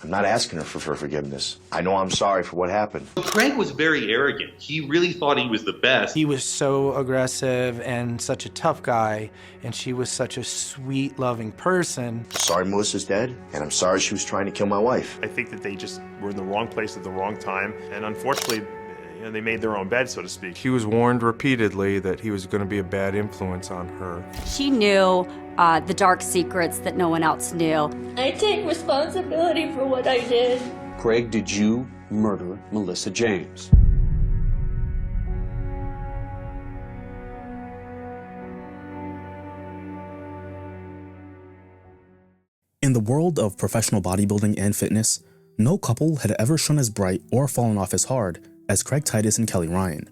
I'm not asking her for forgiveness. I know I'm sorry for what happened. Craig was very arrogant. He really thought he was the best. He was so aggressive and such a tough guy, and she was such a sweet, loving person. Sorry Melissa's dead, and I'm sorry she was trying to kill my wife. I think that they just were in the wrong place at the wrong time, and unfortunately, they made their own bed, so to speak. He was warned repeatedly that he was going to be a bad influence on her. She knew the dark secrets that no one else knew. I take responsibility for what I did. Craig, did you murder Melissa James? In the world of professional bodybuilding and fitness, no couple had ever shone as bright or fallen off as hard as Craig Titus and Kelly Ryan.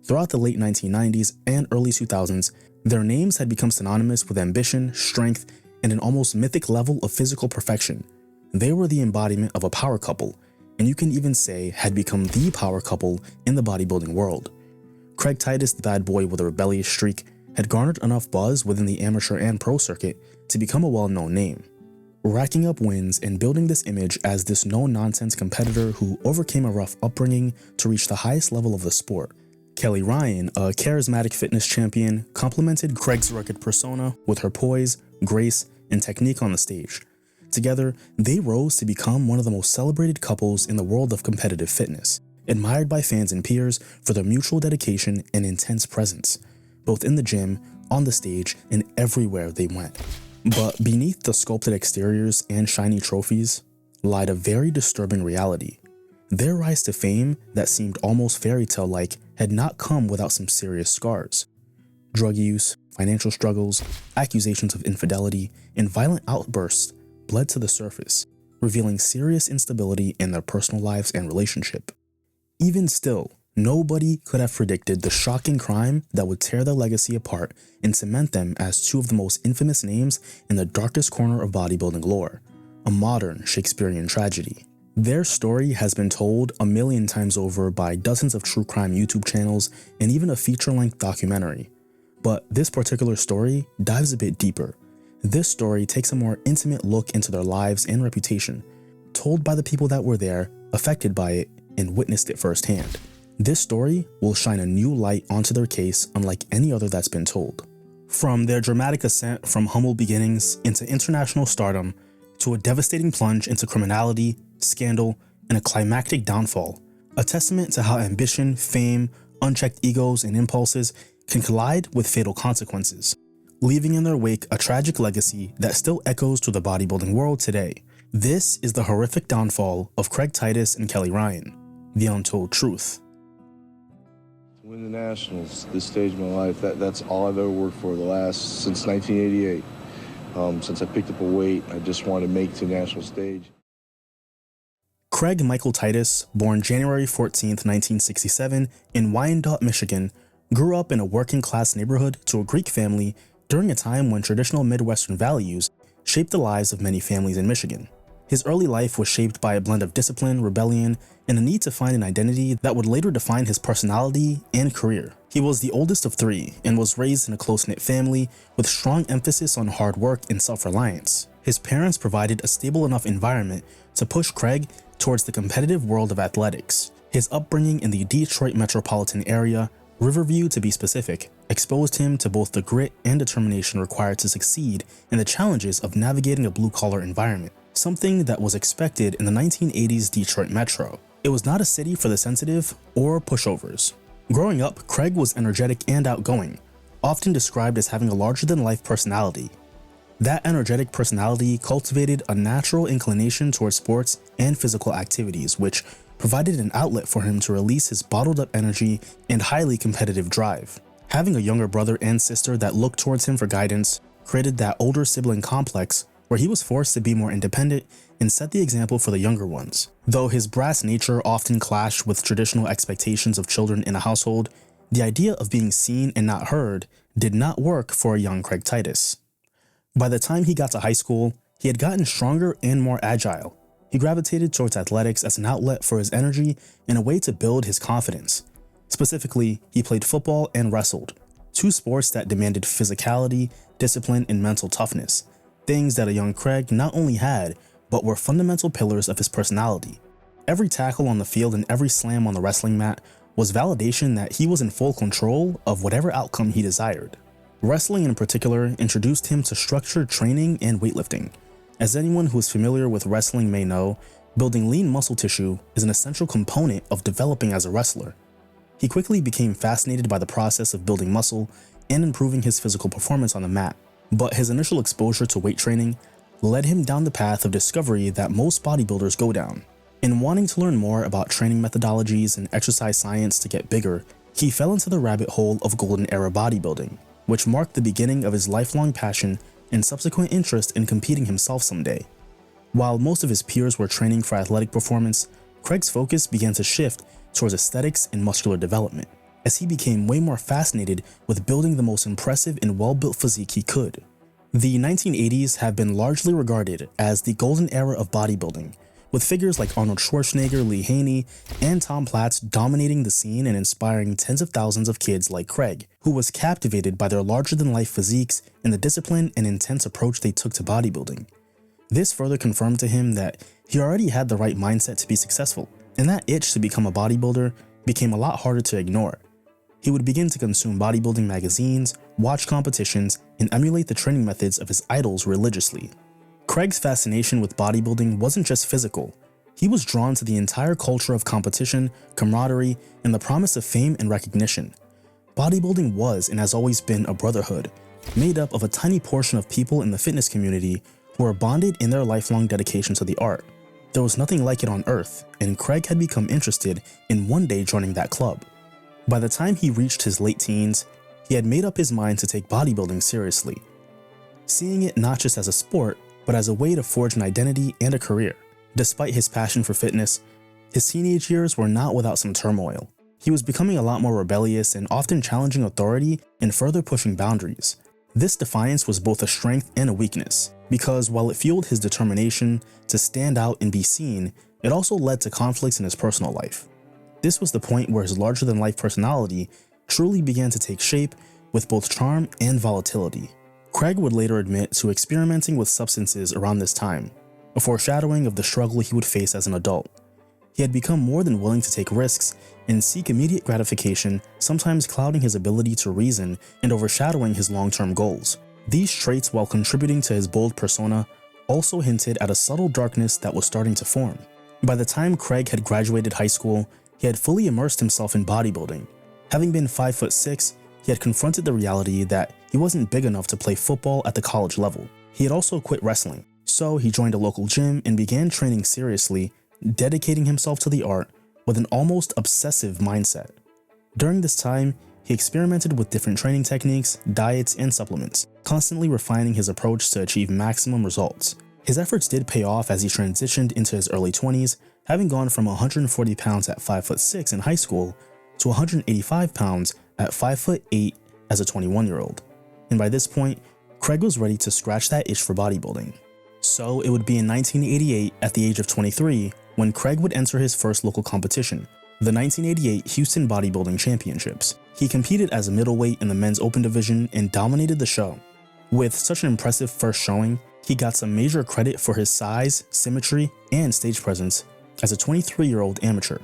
Throughout the late 1990s and early 2000s, their names had become synonymous with ambition, strength, and an almost mythic level of physical perfection. They were the embodiment of a power couple, and you can even say had become the power couple in the bodybuilding world. Craig Titus, the bad boy with a rebellious streak, had garnered enough buzz within the amateur and pro circuit to become a well-known name, racking up wins and building this image as this no-nonsense competitor who overcame a rough upbringing to reach the highest level of the sport. Kelly Ryan, a charismatic fitness champion, complemented Craig's rugged persona with her poise, grace, and technique on the stage. Together, they rose to become one of the most celebrated couples in the world of competitive fitness, admired by fans and peers for their mutual dedication and intense presence, both in the gym, on the stage, and everywhere they went. But beneath the sculpted exteriors and shiny trophies lied a very disturbing reality. Their rise to fame that seemed almost fairy tale-like had not come without some serious scars. Drug use, financial struggles, accusations of infidelity, and violent outbursts bled to the surface, revealing serious instability in their personal lives and relationship. Even still, nobody could have predicted the shocking crime that would tear their legacy apart and cement them as two of the most infamous names in the darkest corner of bodybuilding lore, a modern Shakespearean tragedy. Their story has been told a million times over by dozens of true crime YouTube channels and even a feature-length documentary. But this particular story dives a bit deeper. This story takes a more intimate look into their lives and reputation, told by the people that were there, affected by it, and witnessed it firsthand. This story will shine a new light onto their case unlike any other that's been told. From their dramatic ascent from humble beginnings into international stardom, to a devastating plunge into criminality, scandal, and a climactic downfall, a testament to how ambition, fame, unchecked egos, and impulses can collide with fatal consequences, leaving in their wake a tragic legacy that still echoes through the bodybuilding world today. This is the horrific downfall of Craig Titus and Kelly Ryan, the untold truth. To win the Nationals, this stage of my life, that's all I've ever worked for since 1988. Since I picked up a weight, I just wanted to make it to the national stage. Craig Michael Titus, born January 14, 1967, in Wyandotte, Michigan, grew up in a working-class neighborhood to a Greek family during a time when traditional Midwestern values shaped the lives of many families in Michigan. His early life was shaped by a blend of discipline, rebellion, and a need to find an identity that would later define his personality and career. He was the oldest of three and was raised in a close-knit family with strong emphasis on hard work and self-reliance. His parents provided a stable enough environment to push Craig towards the competitive world of athletics. His upbringing in the Detroit metropolitan area, Riverview to be specific, exposed him to both the grit and determination required to succeed in the challenges of navigating a blue-collar environment, something that was expected in the 1980s Detroit metro. It was not a city for the sensitive or pushovers. Growing up, Craig was energetic and outgoing, often described as having a larger-than-life personality. That energetic personality cultivated a natural inclination towards sports and physical activities, which provided an outlet for him to release his bottled-up energy and highly competitive drive. Having a younger brother and sister that looked towards him for guidance created that older sibling complex where he was forced to be more independent and set the example for the younger ones. Though his brass nature often clashed with traditional expectations of children in a household, the idea of being seen and not heard did not work for a young Craig Titus. By the time he got to high school, he had gotten stronger and more agile. He gravitated towards athletics as an outlet for his energy and a way to build his confidence. Specifically, he played football and wrestled, two sports that demanded physicality, discipline, and mental toughness, things that a young Craig not only had, but were fundamental pillars of his personality. Every tackle on the field and every slam on the wrestling mat was validation that he was in full control of whatever outcome he desired. Wrestling in particular introduced him to structured training and weightlifting. As anyone who is familiar with wrestling may know, building lean muscle tissue is an essential component of developing as a wrestler. He quickly became fascinated by the process of building muscle and improving his physical performance on the mat, but his initial exposure to weight training led him down the path of discovery that most bodybuilders go down. In wanting to learn more about training methodologies and exercise science to get bigger, he fell into the rabbit hole of golden era bodybuilding, which marked the beginning of his lifelong passion and subsequent interest in competing himself someday. While most of his peers were training for athletic performance, Craig's focus began to shift towards aesthetics and muscular development, as he became way more fascinated with building the most impressive and well-built physique he could. The 1980s have been largely regarded as the golden era of bodybuilding, with figures like Arnold Schwarzenegger, Lee Haney, and Tom Platz dominating the scene and inspiring tens of thousands of kids like Craig, who was captivated by their larger-than-life physiques and the discipline and intense approach they took to bodybuilding. This further confirmed to him that he already had the right mindset to be successful, and that itch to become a bodybuilder became a lot harder to ignore. He would begin to consume bodybuilding magazines, watch competitions, and emulate the training methods of his idols religiously. Craig's fascination with bodybuilding wasn't just physical. He was drawn to the entire culture of competition, camaraderie, and the promise of fame and recognition. Bodybuilding was and has always been a brotherhood, made up of a tiny portion of people in the fitness community who were bonded in their lifelong dedication to the art. There was nothing like it on earth, and Craig had become interested in one day joining that club. By the time he reached his late teens, he had made up his mind to take bodybuilding seriously, seeing it not just as a sport, but as a way to forge an identity and a career. Despite his passion for fitness, his teenage years were not without some turmoil. He was becoming a lot more rebellious and often challenging authority and further pushing boundaries. This defiance was both a strength and a weakness, because while it fueled his determination to stand out and be seen, it also led to conflicts in his personal life. This was the point where his larger-than-life personality truly began to take shape with both charm and volatility. Craig would later admit to experimenting with substances around this time, a foreshadowing of the struggle he would face as an adult. He had become more than willing to take risks and seek immediate gratification, sometimes clouding his ability to reason and overshadowing his long-term goals. These traits, while contributing to his bold persona, also hinted at a subtle darkness that was starting to form. By the time Craig had graduated high school, he had fully immersed himself in bodybuilding. Having been 5'6", he had confronted the reality that he wasn't big enough to play football at the college level. He had also quit wrestling, so he joined a local gym and began training seriously, dedicating himself to the art with an almost obsessive mindset. During this time, he experimented with different training techniques, diets, and supplements, constantly refining his approach to achieve maximum results. His efforts did pay off as he transitioned into his early 20s, having gone from 140 pounds at 5'6" in high school to 185 pounds at 5'8" as a 21-year-old. And by this point, Craig was ready to scratch that itch for bodybuilding. So it would be in 1988, at the age of 23, when Craig would enter his first local competition, the 1988 Houston Bodybuilding Championships. He competed as a middleweight in the men's open division and dominated the show. With such an impressive first showing, he got some major credit for his size, symmetry, and stage presence as a 23-year-old amateur.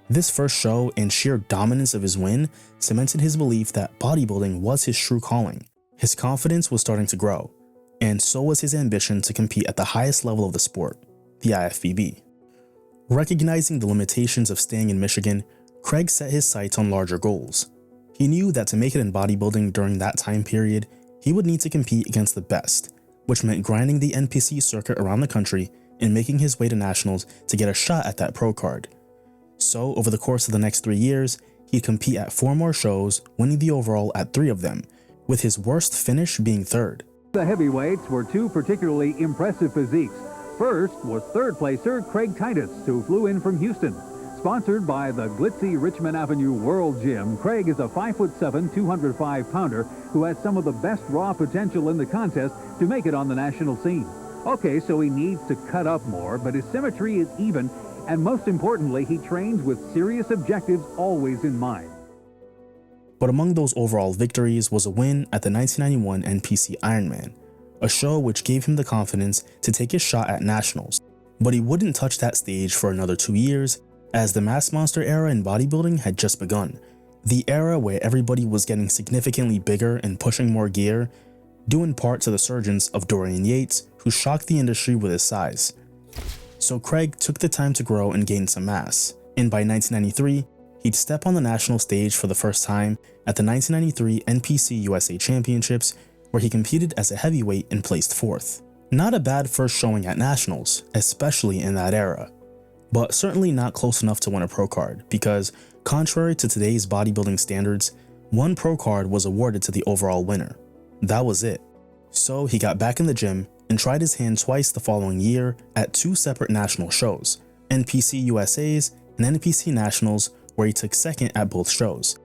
This first show and sheer dominance of his win cemented his belief that bodybuilding was his true calling. His confidence was starting to grow, and so was his ambition to compete at the highest level of the sport, the IFBB. Recognizing the limitations of staying in Michigan, Craig set his sights on larger goals. He knew that to make it in bodybuilding during that time period, he would need to compete against the best, which meant grinding the NPC circuit around the country and making his way to nationals to get a shot at that pro card. So, over the course of the next 3 years, he'd compete at 4 more shows, winning the overall at 3 of them, with his worst finish being 3rd. The heavyweights were 2 particularly impressive physiques. First was 3rd placer Craig Titus, who flew in from Houston. Sponsored by the glitzy Richmond Avenue World Gym, Craig is a 5'7", 205-pounder who has some of the best raw potential in the contest to make it on the national scene. Okay, so he needs to cut up more, but his symmetry is even, and most importantly, he trains with serious objectives always in mind. But among those overall victories was a win at the 1991 NPC Ironman, a show which gave him the confidence to take his shot at nationals. But he wouldn't touch that stage for another 2 years, as the mass monster era in bodybuilding had just begun, the era where everybody was getting significantly bigger and pushing more gear, due in part to the surgence of Dorian Yates, who shocked the industry with his size. So Craig took the time to grow and gain some mass, and by 1993, he'd step on the national stage for the first time at the 1993 NPC USA Championships, where he competed as a heavyweight and placed 4th. Not a bad first showing at nationals, especially in that era, but certainly not close enough to win a pro card, because contrary to today's bodybuilding standards, one pro card was awarded to the overall winner. That was it. So he got back in the gym and tried his hand twice the following year at 2 separate national shows, NPC USA's and NPC Nationals, where he took 2nd at both shows,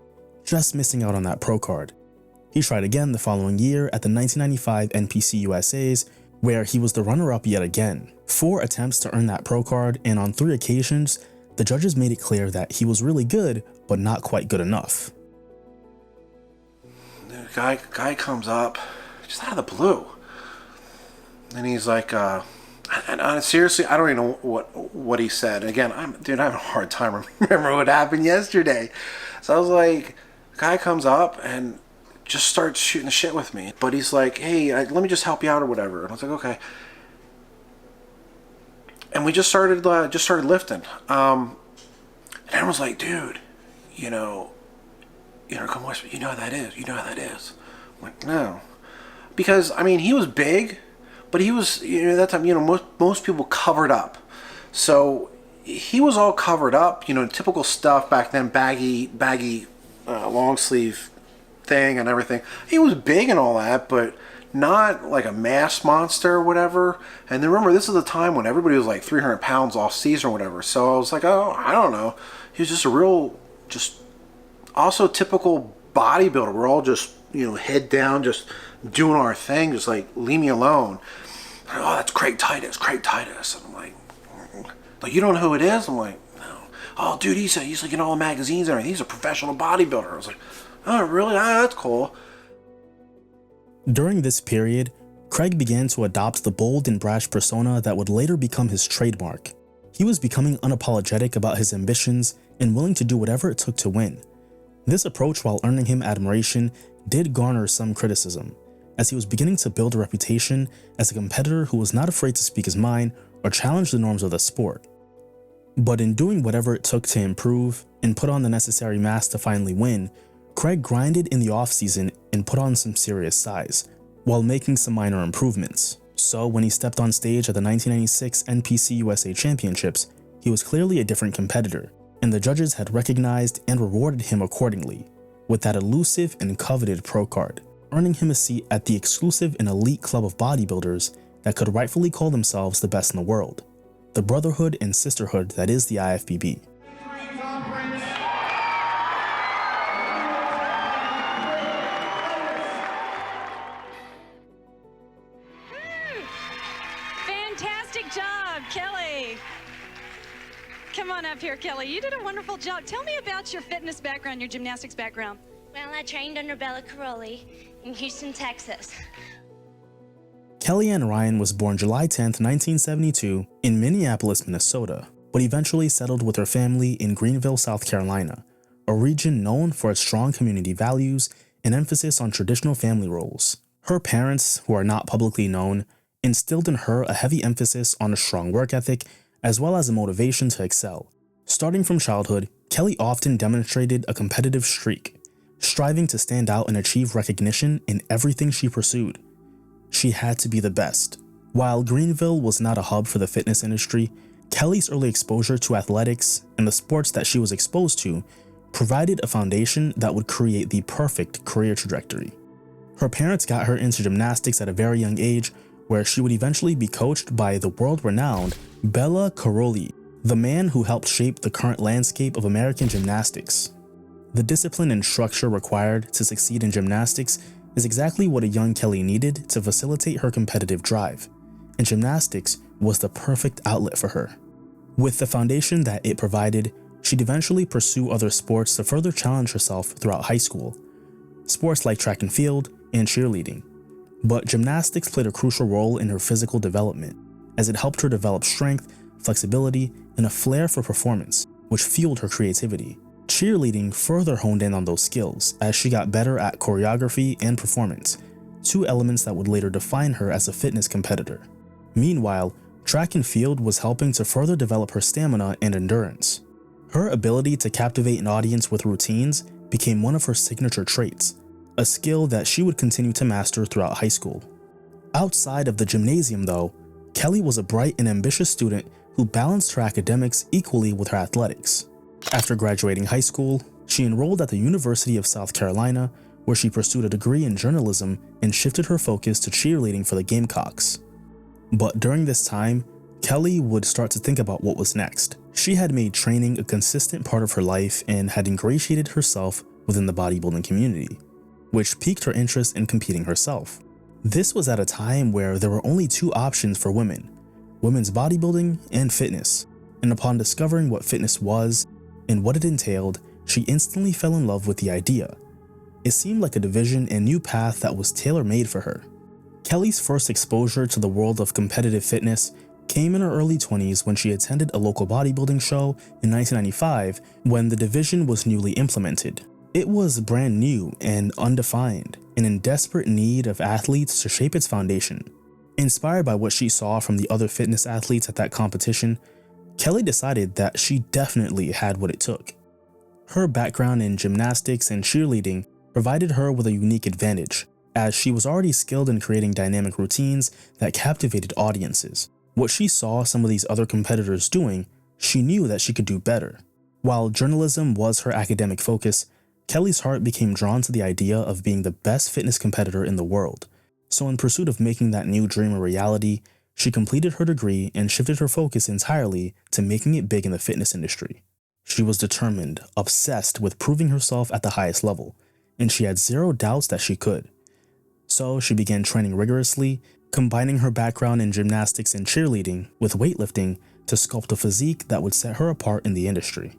just missing out on that pro card. He tried again the following year at the 1995 NPC USA's, where he was the runner-up yet again. 4 attempts to earn that pro card, and on 3 occasions, the judges made it clear that he was really good, but not quite good enough. The guy comes up, just out of the blue, and he's like, and seriously, I don't even know what he said. Again, I'm having a hard time remembering what happened yesterday. So I was like, the guy comes up and just starts shooting the shit with me. But he's like, hey, let me just help you out or whatever. And I was like, okay. And we just started lifting. And everyone's like, dude, come with me. You know how that is. You know how that is. I'm like, no. Because, I mean, he was big, but he was, at that time, most people covered up. So he was all covered up, typical stuff back then, baggy long sleeve thing and everything. He was big and all that, but not like a mass monster or whatever. And then remember, this is the time when everybody was like 300 pounds off season or whatever. So I was like, oh, I don't know. He was just a real, also typical bodybuilder. We're all just, head down, just doing our thing, just like, leave me alone. And, oh, that's Craig Titus. And I'm like, you don't know who it is? I'm like, no. Oh, dude, he's like in all the magazines and everything. He's a professional bodybuilder. I was like, oh, really? Ah, that's cool. During this period, Craig began to adopt the bold and brash persona that would later become his trademark. He was becoming unapologetic about his ambitions and willing to do whatever it took to win. This approach, while earning him admiration, did garner some criticism, as he was beginning to build a reputation as a competitor who was not afraid to speak his mind or challenge the norms of the sport. But in doing whatever it took to improve and put on the necessary mass to finally win, Craig grinded in the off-season and put on some serious size, while making some minor improvements. So when he stepped on stage at the 1996 NPC USA Championships, he was clearly a different competitor, and the judges had recognized and rewarded him accordingly, with that elusive and coveted pro card, earning him a seat at the exclusive and elite club of bodybuilders that could rightfully call themselves the best in the world, the brotherhood and sisterhood that is the IFBB. Fantastic job, Kelly. Come on up here, Kelly. You did a wonderful job. Tell me about your fitness background, your gymnastics background. Well, I trained under Bella Caroli in Houston, Texas. Kellyanne Ryan was born July 10, 1972 in Minneapolis, Minnesota, but eventually settled with her family in Greenville, South Carolina, a region known for its strong community values and emphasis on traditional family roles. Her parents, who are not publicly known, instilled in her a heavy emphasis on a strong work ethic as well as a motivation to excel. Starting from childhood, Kelly often demonstrated a competitive streak, striving to stand out and achieve recognition in everything she pursued. She had to be the best. While Greenville was not a hub for the fitness industry, Kelly's early exposure to athletics and the sports that she was exposed to provided a foundation that would create the perfect career trajectory. Her parents got her into gymnastics at a very young age, where she would eventually be coached by the world-renowned Bella Caroli, the man who helped shape the current landscape of American gymnastics. The discipline and structure required to succeed in gymnastics is exactly what a young Kelly needed to facilitate her competitive drive, and gymnastics was the perfect outlet for her. With the foundation that it provided, she'd eventually pursue other sports to further challenge herself throughout high school, sports like track and field and cheerleading. but gymnastics played a crucial role in her physical development, as it helped her develop strength, flexibility, and a flair for performance, which fueled her creativity. Cheerleading further honed in on those skills as she got better at choreography and performance, two elements that would later define her as a fitness competitor. Meanwhile, track and field was helping to further develop her stamina and endurance. Her ability to captivate an audience with routines became one of her signature traits, a skill that she would continue to master throughout high school. Outside of the gymnasium though, Kelly was a bright and ambitious student who balanced her academics equally with her athletics. After graduating high school, she enrolled at the University of South Carolina, where she pursued a degree in journalism and shifted her focus to cheerleading for the Gamecocks. But during this time, Kelly would start to think about what was next. She had made training a consistent part of her life and had ingratiated herself within the bodybuilding community, which piqued her interest in competing herself. This was at a time where there were only two options for women: women's bodybuilding and fitness, and upon discovering what fitness was and what it entailed, she instantly fell in love with the idea. It seemed like a division and new path that was tailor-made for her. Kelly's first exposure to the world of competitive fitness came in her early 20s when she attended a local bodybuilding show in 1995 when the division was newly implemented. It was brand new and undefined, and in desperate need of athletes to shape its foundation. Inspired by what she saw from the other fitness athletes at that competition, Kelly decided that she definitely had what it took. Her background in gymnastics and cheerleading provided her with a unique advantage, as she was already skilled in creating dynamic routines that captivated audiences. What she saw some of these other competitors doing, she knew that she could do better. While journalism was her academic focus, Kelly's heart became drawn to the idea of being the best fitness competitor in the world. So in pursuit of making that new dream a reality, she completed her degree and shifted her focus entirely to making it big in the fitness industry. She was determined, obsessed with proving herself at the highest level, and she had zero doubts that she could. So she began training rigorously, combining her background in gymnastics and cheerleading with weightlifting to sculpt a physique that would set her apart in the industry.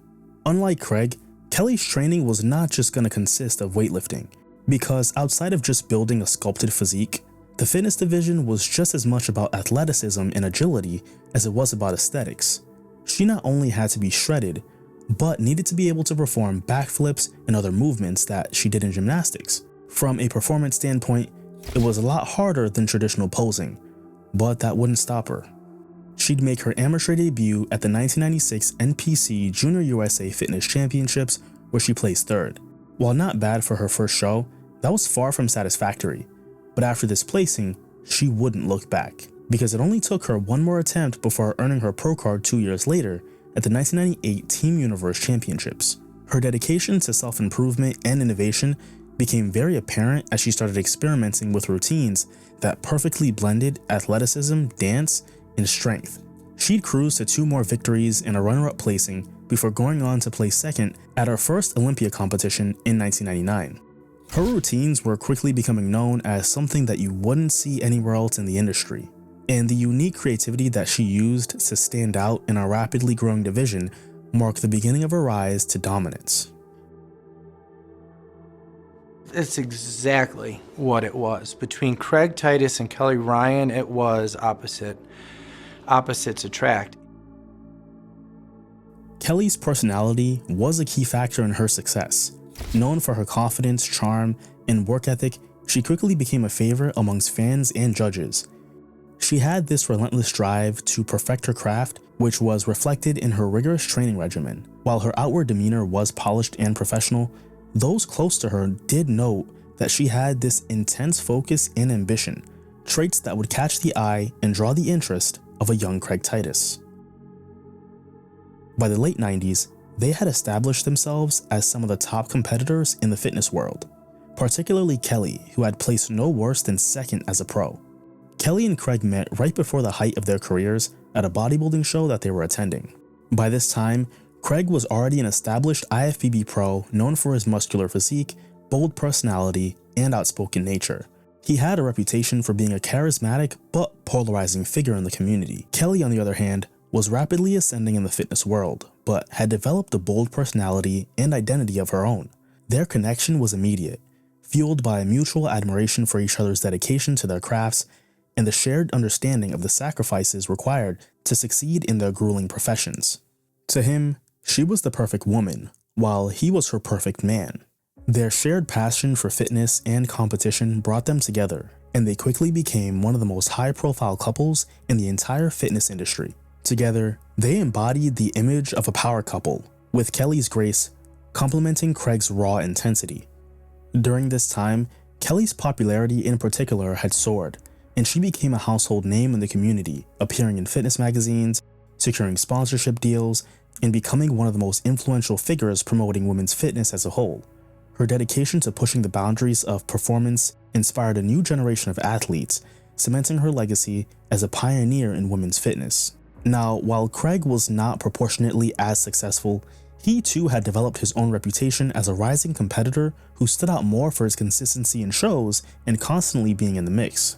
Unlike Craig, Kelly's training was not just going to consist of weightlifting, because outside of just building a sculpted physique, the fitness division was just as much about athleticism and agility as it was about aesthetics. She not only had to be shredded, but needed to be able to perform backflips and other movements that she did in gymnastics. From a performance standpoint, it was a lot harder than traditional posing, but that wouldn't stop her. She'd make her amateur debut at the 1996 NPC Junior USA Fitness Championships, where she placed third. While not bad for her first show, that was far from satisfactory. But after this placing, she wouldn't look back, because it only took her one more attempt before earning her pro card 2 years later at the 1998 Team Universe Championships. Her dedication to self-improvement and innovation became very apparent as she started experimenting with routines that perfectly blended athleticism, dance, and strength. She'd cruised to 2 more victories and a runner-up placing before going on to place second at her first Olympia competition in 1999. Her routines were quickly becoming known as something that you wouldn't see anywhere else in the industry, and the unique creativity that she used to stand out in a rapidly growing division marked the beginning of her rise to dominance. It's exactly what it was. Between Craig Titus and Kelly Ryan, it was opposites attract. Kelly's personality was a key factor in her success. Known for her confidence, charm, and work ethic, she quickly became a favorite amongst fans and judges. She had this relentless drive to perfect her craft, which was reflected in her rigorous training regimen. While her outward demeanor was polished and professional, those close to her did note that she had this intense focus and ambition, traits that would catch the eye and draw the interest of a young Craig Titus. By the late 90s, they had established themselves as some of the top competitors in the fitness world, particularly Kelly, who had placed no worse than second as a pro. Kelly and Craig met right before the height of their careers at a bodybuilding show that they were attending. By this time, Craig was already an established IFBB pro known for his muscular physique, bold personality, and outspoken nature. He had a reputation for being a charismatic but polarizing figure in the community. Kelly, on the other hand, was rapidly ascending in the fitness world, but had developed a bold personality and identity of her own. Their connection was immediate, fueled by mutual admiration for each other's dedication to their crafts and the shared understanding of the sacrifices required to succeed in their grueling professions. To him, she was the perfect woman, while he was her perfect man. Their shared passion for fitness and competition brought them together, and they quickly became one of the most high-profile couples in the entire fitness industry. Together, they embodied the image of a power couple, with Kelly's grace complementing Craig's raw intensity. During this time, Kelly's popularity in particular had soared, and she became a household name in the community, appearing in fitness magazines, securing sponsorship deals, and becoming one of the most influential figures promoting women's fitness as a whole. Her dedication to pushing the boundaries of performance inspired a new generation of athletes, cementing her legacy as a pioneer in women's fitness. Now, while Craig was not proportionately as successful, he too had developed his own reputation as a rising competitor who stood out more for his consistency in shows and constantly being in the mix.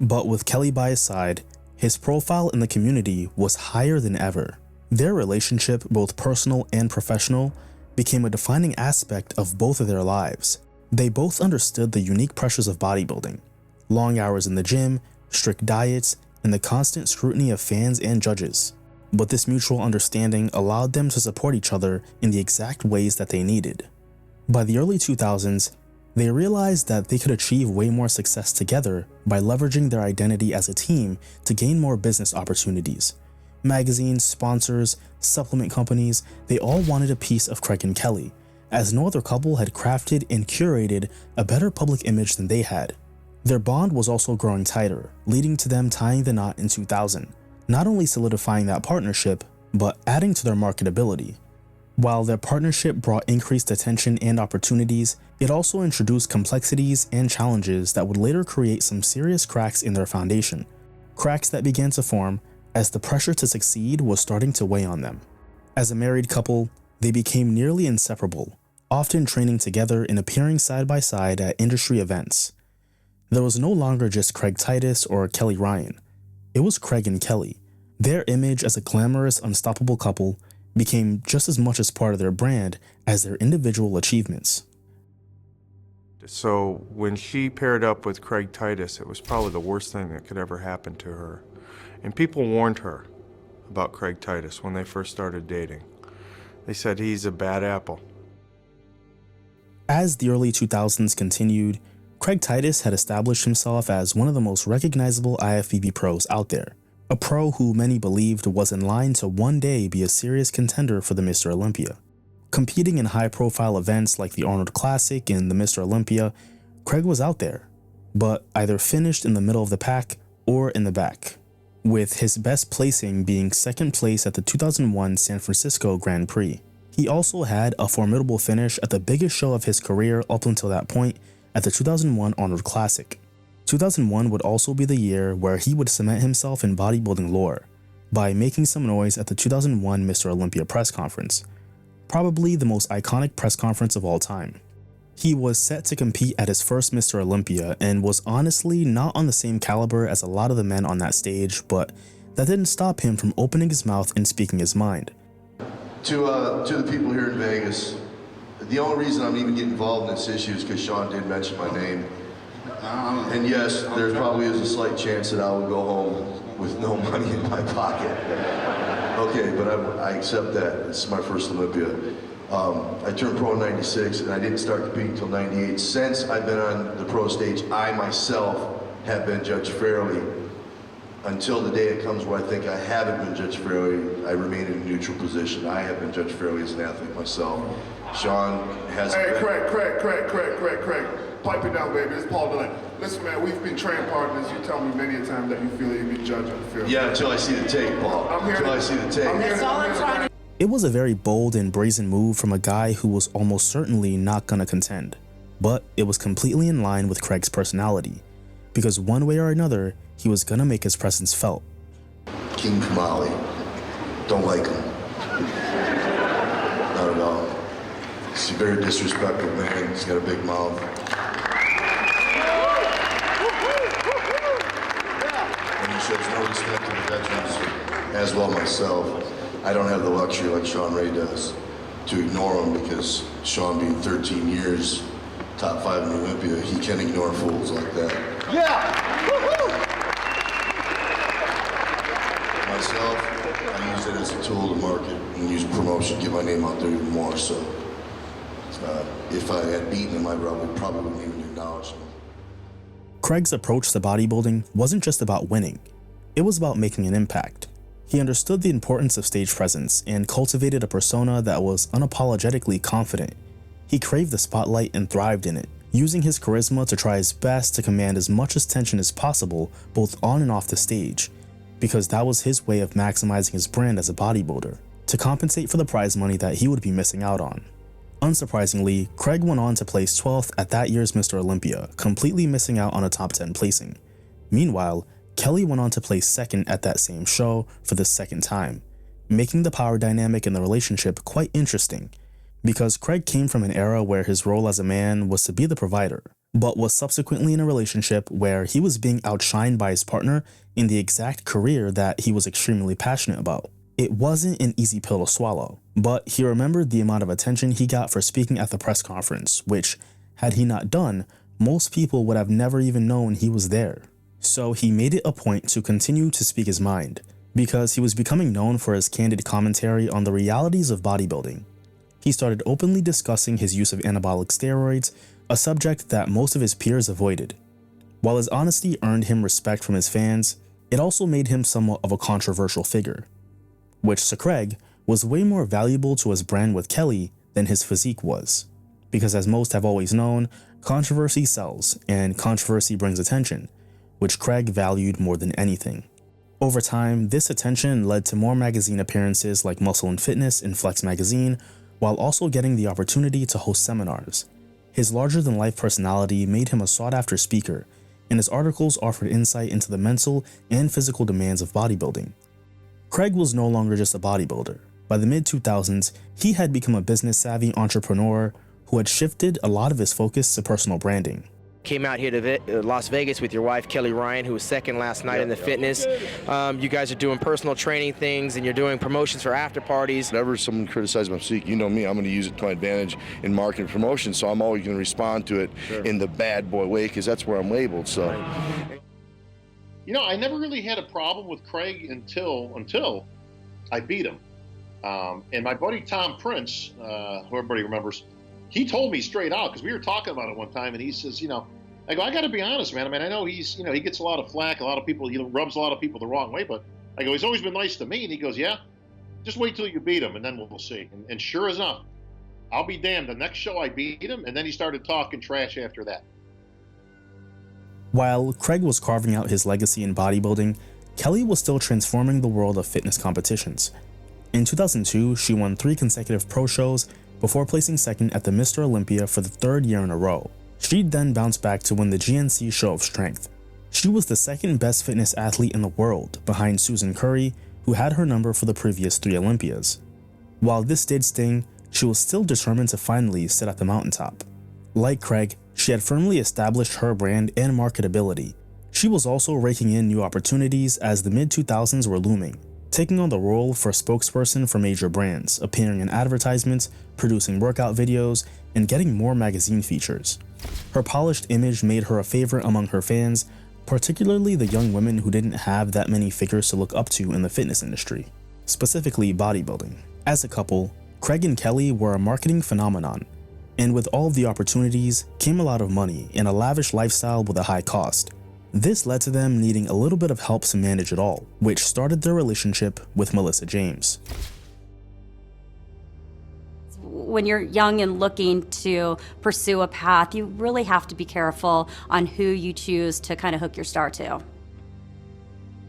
But with Kelly by his side, his profile in the community was higher than ever. Their relationship, both personal and professional, became a defining aspect of both of their lives. They both understood the unique pressures of bodybuilding: long hours in the gym, strict diets, and the constant scrutiny of fans and judges. But this mutual understanding allowed them to support each other in the exact ways that they needed. By the early 2000s, they realized that they could achieve way more success together by leveraging their identity as a team to gain more business opportunities. Magazines, sponsors, supplement companies, they all wanted a piece of Craig and Kelly, as no other couple had crafted and curated a better public image than they had. Their bond was also growing tighter, leading to them tying the knot in 2000, not only solidifying that partnership, but adding to their marketability. While their partnership brought increased attention and opportunities, it also introduced complexities and challenges that would later create some serious cracks in their foundation. Cracks that began to form as the pressure to succeed was starting to weigh on them. As a married couple, they became nearly inseparable, often training together and appearing side by side at industry events. There was no longer just Craig Titus or Kelly Ryan. It was Craig and Kelly. Their image as a glamorous, unstoppable couple became just as much as part of their brand as their individual achievements. So when she paired up with Craig Titus, it was probably the worst thing that could ever happen to her. And people warned her about Craig Titus when they first started dating. They said he's a bad apple. As the early 2000s continued, Craig Titus had established himself as one of the most recognizable IFBB pros out there, a pro who many believed was in line to one day be a serious contender for the Mr. Olympia. Competing in high-profile events like the Arnold Classic and the Mr. Olympia, Craig was out there, but either finished in the middle of the pack or in the back, with his best placing being second place at the 2001 San Francisco Grand Prix. He also had a formidable finish at the biggest show of his career up until that point, at the 2001 Arnold Classic. 2001 would also be the year where he would cement himself in bodybuilding lore by making some noise at the 2001 Mr. Olympia press conference, probably the most iconic press conference of all time. He was set to compete at his first Mr. Olympia and was honestly not on the same caliber as a lot of the men on that stage, but that didn't stop him from opening his mouth and speaking his mind. To the people here in Vegas, the only reason I'm even getting involved in this issue is because Sean did mention my name. And yes, there probably is a slight chance that I will go home with no money in my pocket. Okay, but I accept that. This is my first Olympia. I turned pro in '96, and I didn't start competing until '98. Since I've been on the pro stage, I myself have been judged fairly. Until the day it comes where I think I haven't been judged fairly, I remain in a neutral position. I have been judged fairly as an athlete myself. Sean has Hey, Craig. Pipe it down, baby. It's Paul Delaney. Listen, man, we've been training partners. You tell me many a time that you feel you've been judged unfairly. Yeah, until I see the tape, Paul. Until I see the tape. That's all I'm trying to... It was a very bold and brazen move from a guy who was almost certainly not gonna contend, but it was completely in line with Craig's personality, because one way or another, he was gonna make his presence felt. King Kamali. Don't like him. Not at all. He's a very disrespectful man. He's got a big mouth. And he shows no respect to the veterans, as well myself. I don't have the luxury like Sean Ray does to ignore him, because Sean being 13 years top 5 in Olympia, he can ignore fools like that. Yeah! Myself, I use it as a tool to market and use promotion, get my name out there even more. So if I had beaten him, I probably wouldn't even acknowledge him. Craig's approach to bodybuilding wasn't just about winning, it was about making an impact. He understood the importance of stage presence and cultivated a persona that was unapologetically confident. He craved the spotlight and thrived in it, using his charisma to try his best to command as much attention as possible both on and off the stage, because that was his way of maximizing his brand as a bodybuilder, to compensate for the prize money that he would be missing out on. Unsurprisingly, Craig went on to place 12th at that year's Mr. Olympia, completely missing out on a top 10 placing. Meanwhile, Kelly went on to place 2nd at that same show for the 2nd time, making the power dynamic in the relationship quite interesting, because Craig came from an era where his role as a man was to be the provider, but was subsequently in a relationship where he was being outshined by his partner in the exact career that he was extremely passionate about. It wasn't an easy pill to swallow, but he remembered the amount of attention he got for speaking at the press conference, which, had he not done, most people would have never even known he was there. So he made it a point to continue to speak his mind, because he was becoming known for his candid commentary on the realities of bodybuilding. He started openly discussing his use of anabolic steroids, a subject that most of his peers avoided. While his honesty earned him respect from his fans, it also made him somewhat of a controversial figure, which to Craig was way more valuable to his brand with Kelly than his physique was, because as most have always known, controversy sells and controversy brings attention, which Craig valued more than anything. Over time, this attention led to more magazine appearances like Muscle and Fitness and Flex magazine, while also getting the opportunity to host seminars. His larger-than-life personality made him a sought-after speaker, and his articles offered insight into the mental and physical demands of bodybuilding. Craig was no longer just a bodybuilder. By the mid-2000s, he had become a business-savvy entrepreneur who had shifted a lot of his focus to personal branding. Came out here to Las Vegas with your wife, Kelly Ryan, who was 2nd last night in the fitness. You guys are doing personal training things and you're doing promotions for after parties. Whenever someone criticizes my physique, you know me, I'm going to use it to my advantage in marketing and promotion, so I'm always going to respond to it in the bad boy way, because that's where I'm labeled. So, you know, I never really had a problem with Craig until I beat him. And my buddy Tom Prince, who everybody remembers, he told me straight out, because we were talking about it one time, and he says, you know, I go, I got to be honest, man. I mean, I know he gets a lot of flack, a lot of people, he rubs a lot of people the wrong way, but I go, he's always been nice to me. And he goes, yeah, just wait till you beat him, and then we'll see. And sure enough, I'll be damned. The next show I beat him, and then he started talking trash after that. While Craig was carving out his legacy in bodybuilding, Kelly was still transforming the world of fitness competitions. In 2002, she won 3 consecutive pro shows before placing 2nd at the Mr. Olympia for the 3rd year in a row. She'd then bounced back to win the GNC Show of Strength. She was the 2nd best fitness athlete in the world, behind Susan Curry, who had her number for the previous 3 Olympias. While this did sting, she was still determined to finally sit at the mountaintop. Like Craig, she had firmly established her brand and marketability. She was also raking in new opportunities as the mid-2000s were looming, taking on the role for spokesperson for major brands, appearing in advertisements, producing workout videos, and getting more magazine features. Her polished image made her a favorite among her fans, particularly the young women who didn't have that many figures to look up to in the fitness industry, specifically bodybuilding. As a couple, Craig and Kelly were a marketing phenomenon, and with all of the opportunities came a lot of money and a lavish lifestyle with a high cost. This led to them needing a little bit of help to manage it all, which started their relationship with Melissa James. When you're young and looking to pursue a path, you really have to be careful on who you choose to kind of hook your star to.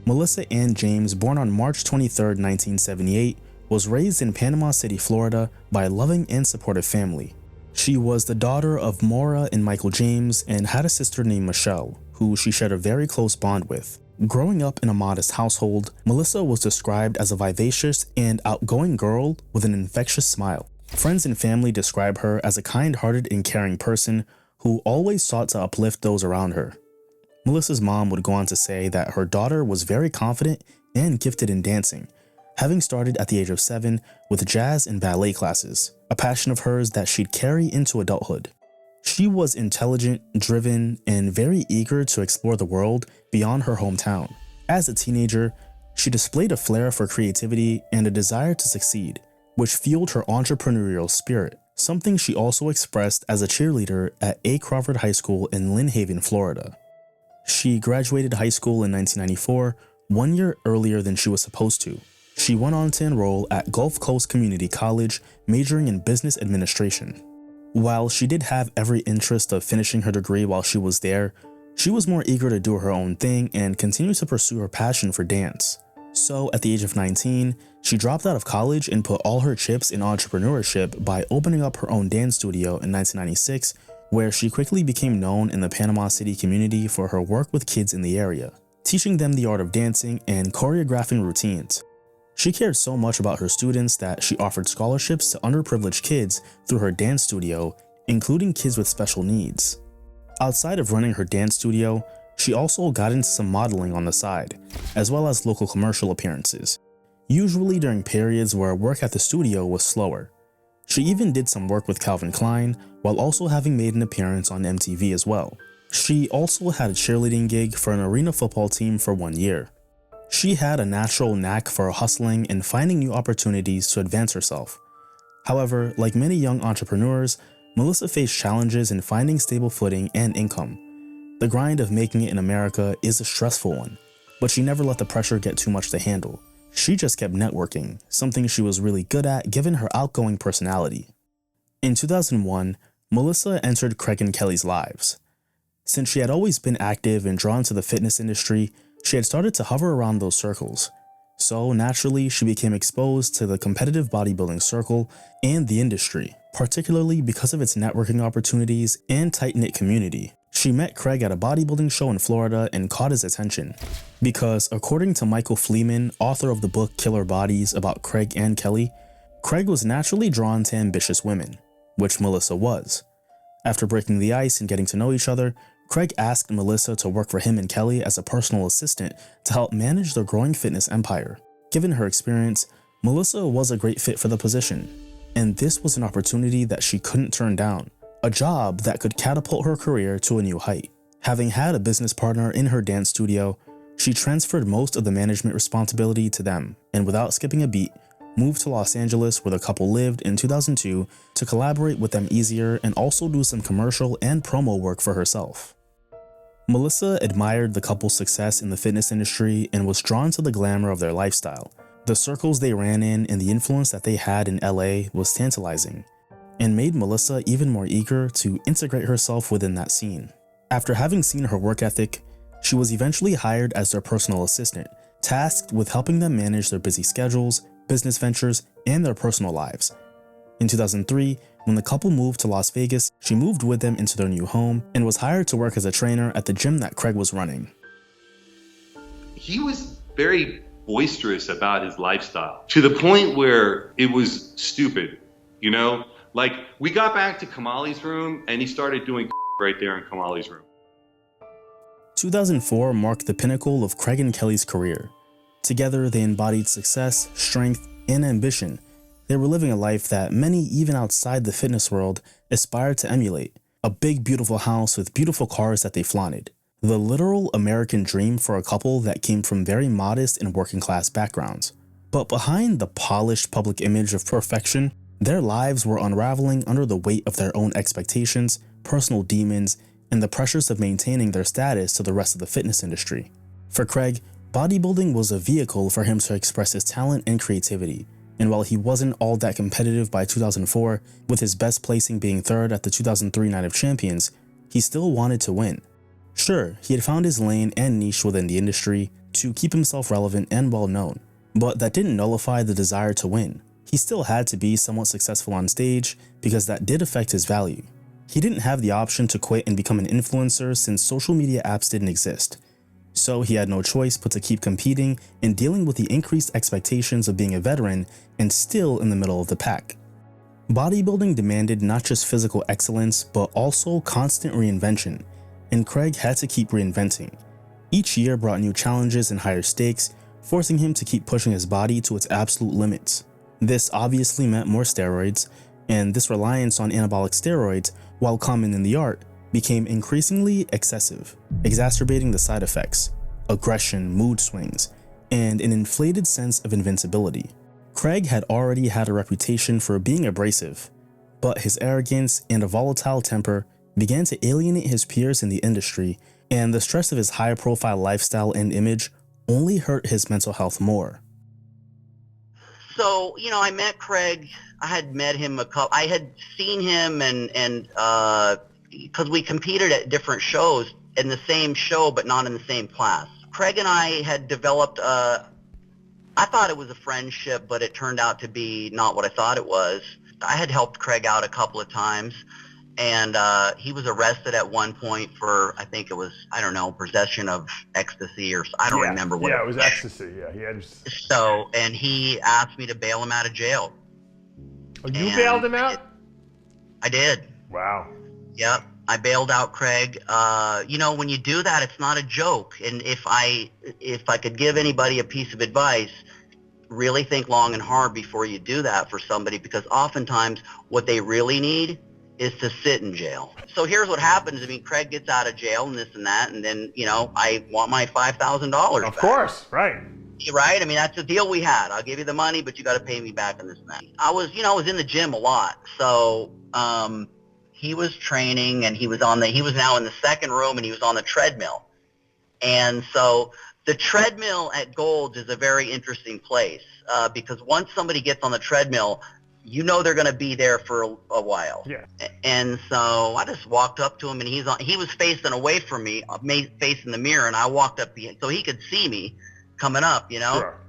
Melissa Ann James, born on March 23, 1978, was raised in Panama City, Florida by a loving and supportive family. She was the daughter of Maura and Michael James and had a sister named Michelle, who she shared a very close bond with. Growing up in a modest household, Melissa was described as a vivacious and outgoing girl with an infectious smile. Friends and family describe her as a kind-hearted and caring person who always sought to uplift those around her. Melissa's mom would go on to say that her daughter was very confident and gifted in dancing, having started at the age of 7 with jazz and ballet classes, a passion of hers that she'd carry into adulthood. She was intelligent, driven, and very eager to explore the world beyond her hometown. As a teenager, she displayed a flair for creativity and a desire to succeed, which fueled her entrepreneurial spirit, something she also expressed as a cheerleader at A. Crawford High School in Lynn Haven, Florida. She graduated high school in 1994, 1 year earlier than she was supposed to. She went on to enroll at Gulf Coast Community College, majoring in business administration. While she did have every interest of finishing her degree while she was there, she was more eager to do her own thing and continue to pursue her passion for dance. So at the age of 19, she dropped out of college and put all her chips in entrepreneurship by opening up her own dance studio in 1996, where she quickly became known in the Panama City community for her work with kids in the area, teaching them the art of dancing and choreographing routines. She cared so much about her students that she offered scholarships to underprivileged kids through her dance studio, including kids with special needs. Outside of running her dance studio, she also got into some modeling on the side, as well as local commercial appearances, usually during periods where work at the studio was slower. She even did some work with Calvin Klein, while also having made an appearance on MTV as well. She also had a cheerleading gig for an arena football team for 1 year. She had a natural knack for hustling and finding new opportunities to advance herself. However, like many young entrepreneurs, Melissa faced challenges in finding stable footing and income. The grind of making it in America is a stressful one, but she never let the pressure get too much to handle. She just kept networking, something she was really good at given her outgoing personality. In 2001, Melissa entered Craig and Kelly's lives. Since she had always been active and drawn to the fitness industry, she had started to hover around those circles. So naturally, she became exposed to the competitive bodybuilding circle and the industry, particularly because of its networking opportunities and tight-knit community. She met Craig at a bodybuilding show in Florida and caught his attention. Because according to Michael Fleeman, author of the book Killer Bodies about Craig and Kelly, Craig was naturally drawn to ambitious women, which Melissa was. After breaking the ice and getting to know each other, Craig asked Melissa to work for him and Kelly as a personal assistant to help manage their growing fitness empire. Given her experience, Melissa was a great fit for the position, and this was an opportunity that she couldn't turn down, a job that could catapult her career to a new height. Having had a business partner in her dance studio, she transferred most of the management responsibility to them, and without skipping a beat, moved to Los Angeles where the couple lived in 2002 to collaborate with them easier and also do some commercial and promo work for herself. Melissa admired the couple's success in the fitness industry and was drawn to the glamour of their lifestyle. The circles they ran in and the influence that they had in LA was tantalizing, and made Melissa even more eager to integrate herself within that scene. After having seen her work ethic, she was eventually hired as their personal assistant, tasked with helping them manage their busy schedules, business ventures, and their personal lives. In 2003, when the couple moved to Las Vegas, she moved with them into their new home and was hired to work as a trainer at the gym that Craig was running. He was very boisterous about his lifestyle to the point where it was stupid, you know? Like, we got back to Kamali's room and he started doing right there in Kamali's room. 2004 marked the pinnacle of Craig and Kelly's career. Together, they embodied success, strength, and ambition. They were living a life that many, even outside the fitness world, aspired to emulate. A big, beautiful house with beautiful cars that they flaunted. The literal American dream for a couple that came from very modest and working-class backgrounds. But behind the polished public image of perfection, their lives were unraveling under the weight of their own expectations, personal demons, and the pressures of maintaining their status to the rest of the fitness industry. For Craig, bodybuilding was a vehicle for him to express his talent and creativity. And while he wasn't all that competitive by 2004, with his best placing being third at the 2003 Night of Champions, he still wanted to win. Sure, he had found his lane and niche within the industry to keep himself relevant and well known, but that didn't nullify the desire to win. He still had to be somewhat successful on stage because that did affect his value. He didn't have the option to quit and become an influencer since social media apps didn't exist. So he had no choice but to keep competing and dealing with the increased expectations of being a veteran and still in the middle of the pack. Bodybuilding demanded not just physical excellence, but also constant reinvention, and Craig had to keep reinventing. Each year brought new challenges and higher stakes, forcing him to keep pushing his body to its absolute limits. This obviously meant more steroids, and this reliance on anabolic steroids while common in the art, became increasingly excessive, exacerbating the side effects, aggression, mood swings, and an inflated sense of invincibility. Craig had already had a reputation for being abrasive, but his arrogance and a volatile temper began to alienate his peers in the industry, and the stress of his high-profile lifestyle and image only hurt his mental health more. So, you know, I met Craig. I had met him I had seen him and because we competed at different shows in the same show, but not in the same class. Craig and I had developed I thought it was a friendship, but it turned out to be not what I thought it was. I had helped Craig out a couple of times, and he was arrested at one point for, I think it was, I don't know, possession of ecstasy, or I don't remember what. Yeah, it was ecstasy. Yeah, he had. So, and he asked me to bail him out of jail. Oh, you bailed him out? I did. Wow. Yep, I bailed out Craig. You know, when you do that, it's not a joke. And if I could give anybody a piece of advice, really think long and hard before you do that for somebody, because oftentimes what they really need is to sit in jail. So here's what happens. I mean, Craig gets out of jail and this and that, and then, you know, I want my $5,000 Of course, right. Right? I mean, that's the deal we had. I'll give you the money, but you got to pay me back and this and that. I was in the gym a lot. So he was training, and he was now in the second room, and he was on the treadmill. And so the treadmill at Gold's is a very interesting place because once somebody gets on the treadmill, you know they're going to be there for a while. Yeah. And so I just walked up to him, and he was facing away from me, facing the mirror, and I walked up so he could see me coming up, you know? Sure.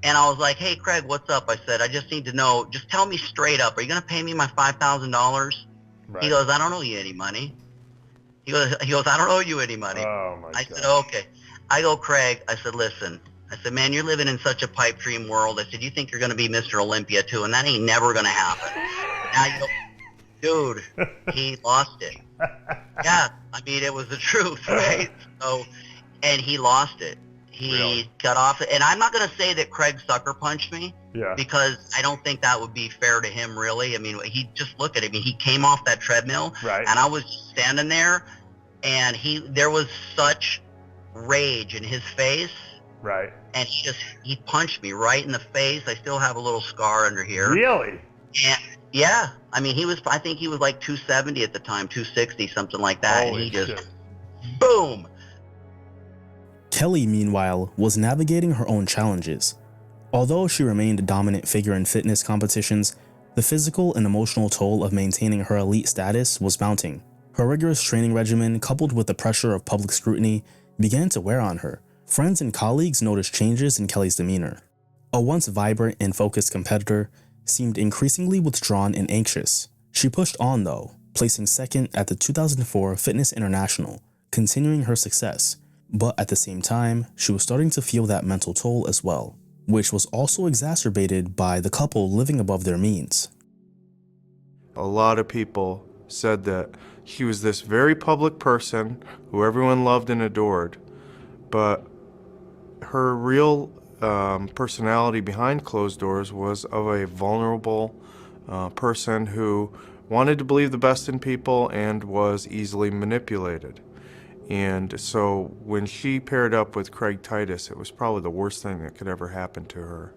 And I was like, "Hey, Craig, what's up?" I said, "I just need to know, just tell me straight up, are you going to pay me my $5,000? Right. He goes, "I don't owe you any money." He goes, "I don't owe you any money." Oh, my I God. said, "Okay." I go, "Craig," I said, "listen." I said, "Man, you're living in such a pipe dream world." I said, "You think you're going to be Mr. Olympia too, and that ain't never going to happen." Now you go, dude, he lost it. Yeah, I mean, it was the truth, right? So, and he lost it. He got off it. And I'm not going to say that Craig sucker punched me, because I don't think that would be fair to him, really. I mean, he just look at it. I mean, he came off that treadmill, and I was standing there, and there was such rage in his face. Right. And he punched me right in the face. I still have a little scar under here. Really? Yeah. I mean, I think he was like 270 at the time, 260, something like that. Holy and he just, shit. boom. Kelly, meanwhile, was navigating her own challenges. Although she remained a dominant figure in fitness competitions, the physical and emotional toll of maintaining her elite status was mounting. Her rigorous training regimen, coupled with the pressure of public scrutiny, began to wear on her. Friends and colleagues noticed changes in Kelly's demeanor. A once vibrant and focused competitor seemed increasingly withdrawn and anxious. She pushed on, though, placing second at the 2004 Fitness International, continuing her success. But at the same time, she was starting to feel that mental toll as well, which was also exacerbated by the couple living above their means. A lot of people said that she was this very public person who everyone loved and adored, but her real personality behind closed doors was of a vulnerable person who wanted to believe the best in people and was easily manipulated. And so when she paired up with Craig Titus, it was probably the worst thing that could ever happen to her.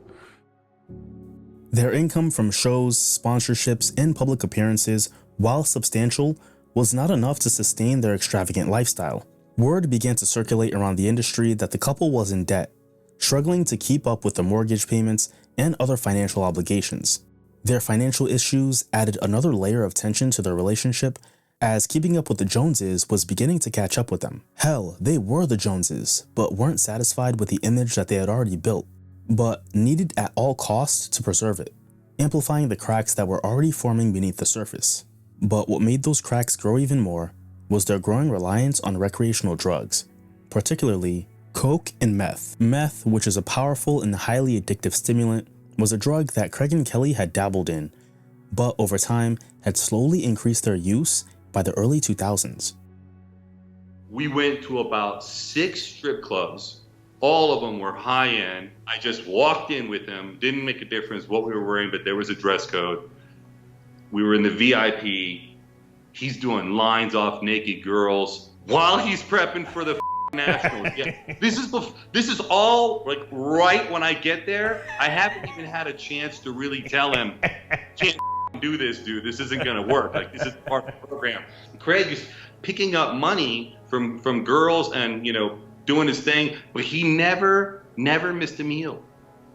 Their income from shows, sponsorships, and public appearances, while substantial, was not enough to sustain their extravagant lifestyle. Word began to circulate around the industry that the couple was in debt, struggling to keep up with the mortgage payments and other financial obligations. Their financial issues added another layer of tension to their relationship, as keeping up with the Joneses was beginning to catch up with them. Hell, they were the Joneses, but weren't satisfied with the image that they had already built, but needed at all costs to preserve it, amplifying the cracks that were already forming beneath the surface. But what made those cracks grow even more was their growing reliance on recreational drugs, particularly coke and meth. Meth, which is a powerful and highly addictive stimulant, was a drug that Craig and Kelly had dabbled in, but over time had slowly increased their use by the early 2000s. We went to about 6 strip clubs. All of them were high-end. I just walked in with them. Didn't make a difference what we were wearing, but there was a dress code. We were in the VIP. He's doing lines off naked girls while he's prepping for the nationals. Yeah. This is all like right when I get there. I haven't even had a chance to really tell him, can't do this, dude. This isn't gonna work. Like, this is part of the program. Craig is picking up money from girls and, you know, doing his thing, but he never missed a meal.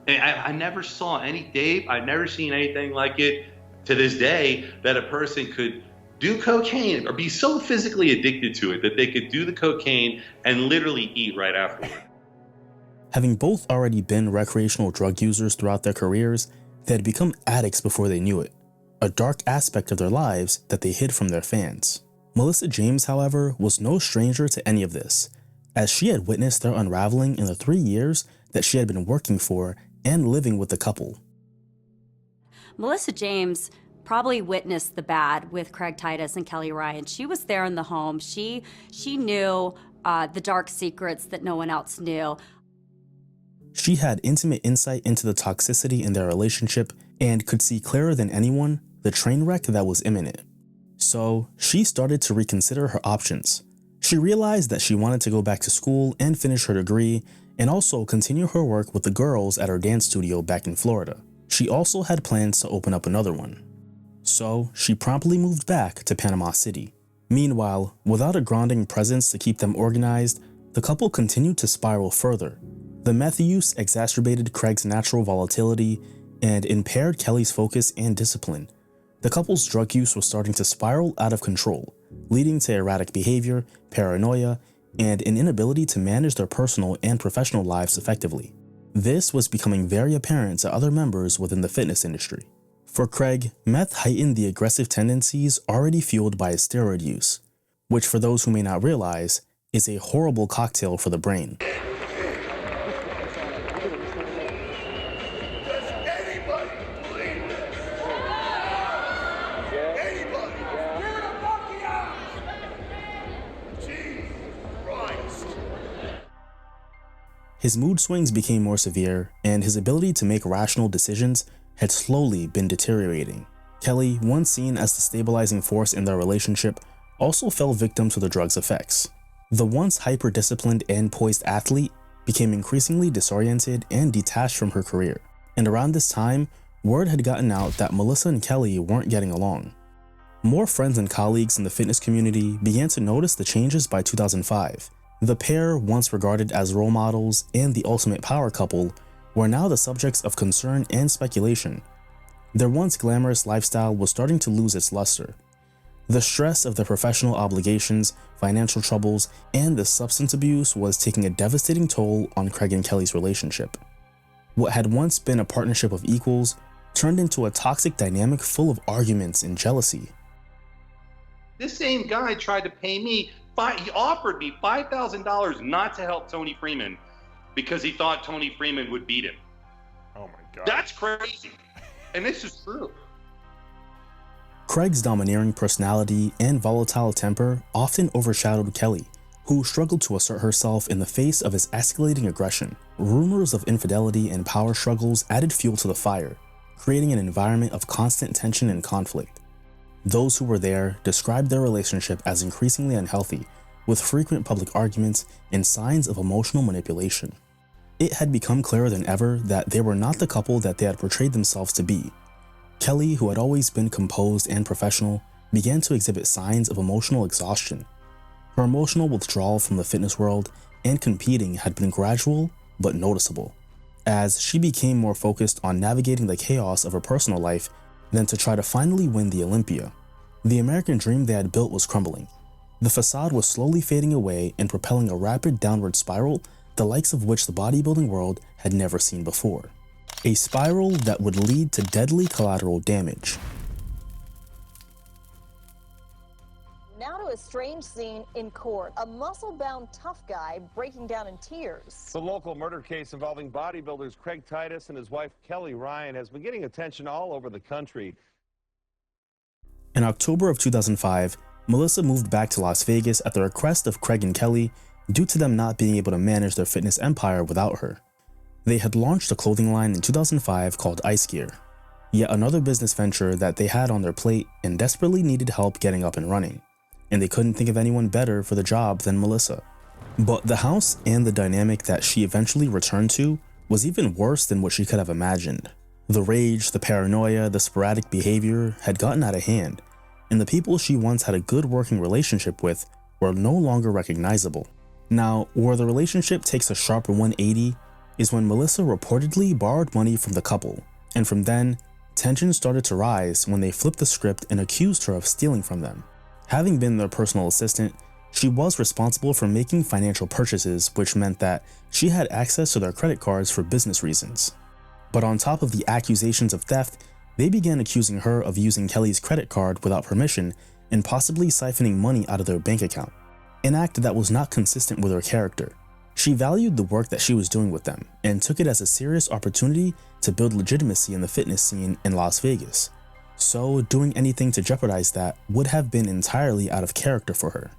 And I never saw I've never seen anything like it to this day, that a person could do cocaine or be so physically addicted to it that they could do the cocaine and literally eat right afterward. Having both already been recreational drug users throughout their careers, they had become addicts before they knew it, a dark aspect of their lives that they hid from their fans. Melissa James, however, was no stranger to any of this, as she had witnessed their unraveling in the 3 years that she had been working for and living with the couple. Melissa James probably witnessed the bad with Craig Titus and Kelly Ryan. She was there in the home. She knew the dark secrets that no one else knew. She had intimate insight into the toxicity in their relationship and could see clearer than anyone the train wreck that was imminent. So she started to reconsider her options. She realized that she wanted to go back to school and finish her degree, and also continue her work with the girls at her dance studio back in Florida. She also had plans to open up another one. So she promptly moved back to Panama City. Meanwhile, without a grounding presence to keep them organized, the couple continued to spiral further. The meth use exacerbated Craig's natural volatility and impaired Kelly's focus and discipline. The couple's drug use was starting to spiral out of control, leading to erratic behavior, paranoia, and an inability to manage their personal and professional lives effectively. This was becoming very apparent to other members within the fitness industry. For Craig, meth heightened the aggressive tendencies already fueled by his steroid use, which, for those who may not realize, is a horrible cocktail for the brain. His mood swings became more severe, and his ability to make rational decisions had slowly been deteriorating. Kelly, once seen as the stabilizing force in their relationship, also fell victim to the drug's effects. The once hyper-disciplined and poised athlete became increasingly disoriented and detached from her career. And around this time, word had gotten out that Melissa and Kelly weren't getting along. More friends and colleagues in the fitness community began to notice the changes by 2005. The pair, once regarded as role models and the ultimate power couple, were now the subjects of concern and speculation. Their once glamorous lifestyle was starting to lose its luster. The stress of their professional obligations, financial troubles, and the substance abuse was taking a devastating toll on Craig and Kelly's relationship. What had once been a partnership of equals turned into a toxic dynamic full of arguments and jealousy. This same guy tried to pay me, he offered me $5,000 not to help Tony Freeman because he thought Tony Freeman would beat him. Oh my God. That's crazy. And this is true. Craig's domineering personality and volatile temper often overshadowed Kelly, who struggled to assert herself in the face of his escalating aggression. Rumors of infidelity and power struggles added fuel to the fire, creating an environment of constant tension and conflict. Those who were there described their relationship as increasingly unhealthy, with frequent public arguments and signs of emotional manipulation. It had become clearer than ever that they were not the couple that they had portrayed themselves to be. Kelly, who had always been composed and professional, began to exhibit signs of emotional exhaustion. Her emotional withdrawal from the fitness world and competing had been gradual but noticeable, as she became more focused on navigating the chaos of her personal life than to try to finally win the Olympia. The American dream they had built was crumbling. The facade was slowly fading away and propelling a rapid downward spiral, the likes of which the bodybuilding world had never seen before. A spiral that would lead to deadly collateral damage. Now to a strange scene in court. A muscle-bound tough guy breaking down in tears. The local murder case involving bodybuilders Craig Titus and his wife Kelly Ryan has been getting attention all over the country. In October of 2005, Melissa moved back to Las Vegas at the request of Craig and Kelly due to them not being able to manage their fitness empire without her. They had launched a clothing line in 2005 called Ice Gear. yet another business venture that they had on their plate and desperately needed help getting up and running, and they couldn't think of anyone better for the job than Melissa. But the house and the dynamic that she eventually returned to was even worse than what she could have imagined. The rage, the paranoia, the sporadic behavior had gotten out of hand, and the people she once had a good working relationship with were no longer recognizable. Now, where the relationship takes a sharp 180 is when Melissa reportedly borrowed money from the couple, and from then, tensions started to rise when they flipped the script and accused her of stealing from them. Having been their personal assistant, she was responsible for making financial purchases, which meant that she had access to their credit cards for business reasons. But on top of the accusations of theft, they began accusing her of using Kelly's credit card without permission and possibly siphoning money out of their bank account, an act that was not consistent with her character. She valued the work that she was doing with them and took it as a serious opportunity to build legitimacy in the fitness scene in Las Vegas. So doing anything to jeopardize that would have been entirely out of character for her.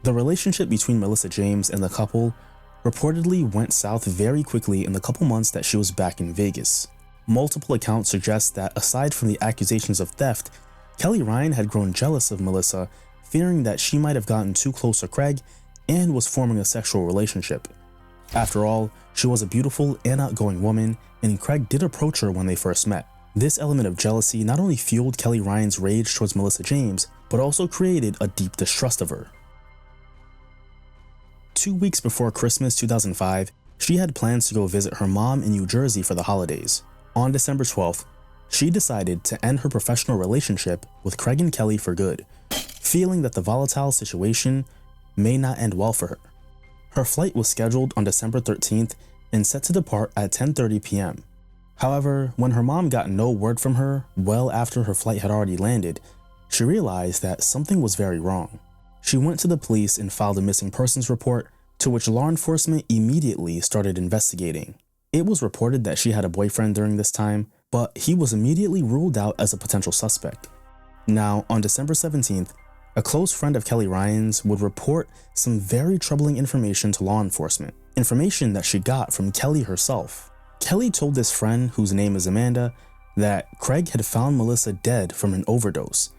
The relationship between Melissa James and the couple reportedly went south very quickly in the couple months that she was back in Vegas. Multiple accounts suggest that aside from the accusations of theft, Kelly Ryan had grown jealous of Melissa, fearing that she might have gotten too close to Craig and was forming a sexual relationship. After all, she was a beautiful and outgoing woman, and Craig did approach her when they first met. This element of jealousy not only fueled Kelly Ryan's rage towards Melissa James, but also created a deep distrust of her. 2 weeks before Christmas 2005, she had plans to go visit her mom in New Jersey for the holidays. On December 12th, she decided to end her professional relationship with Craig and Kelly for good, feeling that the volatile situation may not end well for her. Her flight was scheduled on December 13th and set to depart at 10:30 p.m. However, when her mom got no word from her well after her flight had already landed, she realized that something was very wrong. She went to the police and filed a missing persons report, to which law enforcement immediately started investigating. It was reported that she had a boyfriend during this time, but he was immediately ruled out as a potential suspect. Now, on December 17th, a close friend of Kelly Ryan's would report some very troubling information to law enforcement, information that she got from Kelly herself. Kelly told this friend, whose name is Amanda, that Craig had found Melissa dead from an overdose,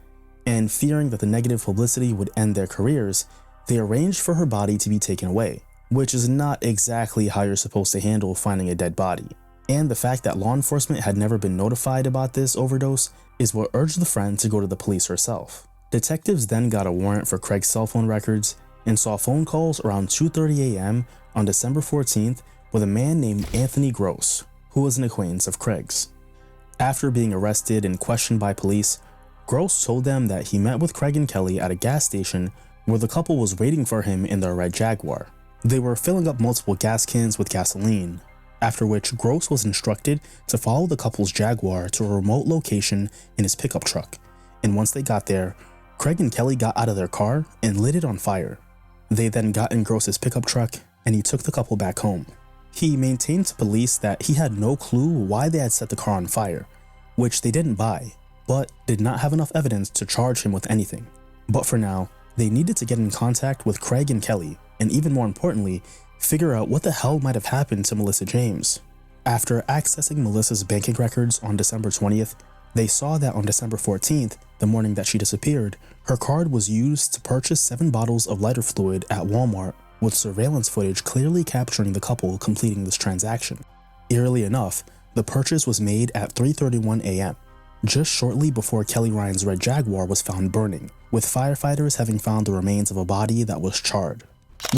and fearing that the negative publicity would end their careers, they arranged for her body to be taken away, which is not exactly how you're supposed to handle finding a dead body. And the fact that law enforcement had never been notified about this overdose is what urged the friend to go to the police herself. Detectives then got a warrant for Craig's cell phone records and saw phone calls around 2:30 a.m. on December 14th with a man named Anthony Gross, who was an acquaintance of Craig's. After being arrested and questioned by police, Gross told them that he met with Craig and Kelly at a gas station where the couple was waiting for him in their red Jaguar. They were filling up multiple gas cans with gasoline, after which Gross was instructed to follow the couple's Jaguar to a remote location in his pickup truck, and once they got there, Craig and Kelly got out of their car and lit it on fire. They then got in Gross's pickup truck and he took the couple back home. He maintained to police that he had no clue why they had set the car on fire, which they didn't buy, but did not have enough evidence to charge him with anything. But for now, they needed to get in contact with Craig and Kelly, and even more importantly, figure out what the hell might have happened to Melissa James. After accessing Melissa's banking records on December 20th, they saw that on December 14th, the morning that she disappeared, her card was used to purchase 7 bottles of lighter fluid at Walmart, with surveillance footage clearly capturing the couple completing this transaction. Eerily enough, the purchase was made at 3:31 a.m., just shortly before Kelly Ryan's red Jaguar was found burning, with firefighters having found the remains of a body that was charred.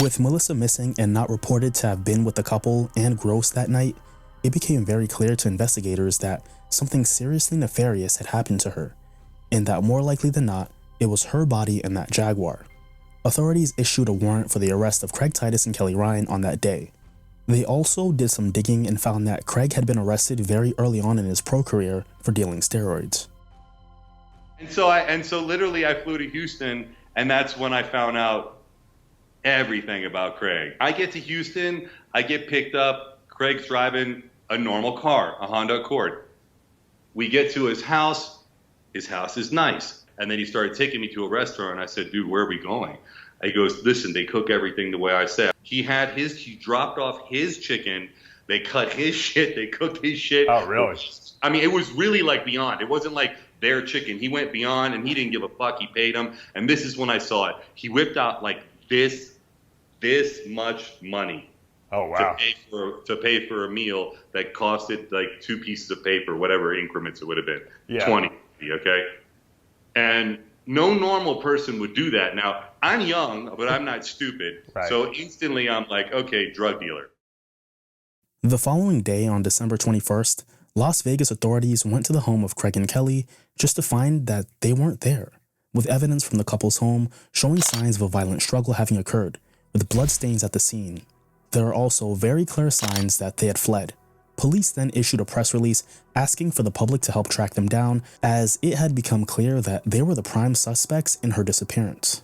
With Melissa missing and not reported to have been with the couple and Gross that night, it became very clear to investigators that something seriously nefarious had happened to her, and that more likely than not, it was her body in that Jaguar. Authorities issued a warrant for the arrest of Craig Titus and Kelly Ryan on that day. They also did some digging and found that Craig had been arrested very early on in his pro career for dealing steroids. And so literally I flew to Houston, and that's when I found out everything about Craig. I get to Houston, I get picked up, Craig's driving a normal car, a Honda Accord. We get to his house is nice. And then he started taking me to a restaurant. I said, dude, where are we going? He goes, listen, they cook everything the way I said. He dropped off his chicken They cut his shit. They cooked his shit. Oh, really? I mean, it was really like beyond. It wasn't like their chicken. He went beyond, and he didn't give a fuck. He paid them. And this is when I saw it. He whipped out like this much money. Oh, wow. To pay for a meal that costed like 2 pieces of paper, whatever increments it would have been. Yeah. 20, okay? And no normal person would do that. Now, I'm young, but I'm not stupid. Right. So instantly I'm like, okay, drug dealer. The following day, on December 21st, Las Vegas authorities went to the home of Craig and Kelly just to find that they weren't there, with evidence from the couple's home showing signs of a violent struggle having occurred, with bloodstains at the scene. There are also very clear signs that they had fled. Police then issued a press release asking for the public to help track them down, as it had become clear that they were the prime suspects in her disappearance.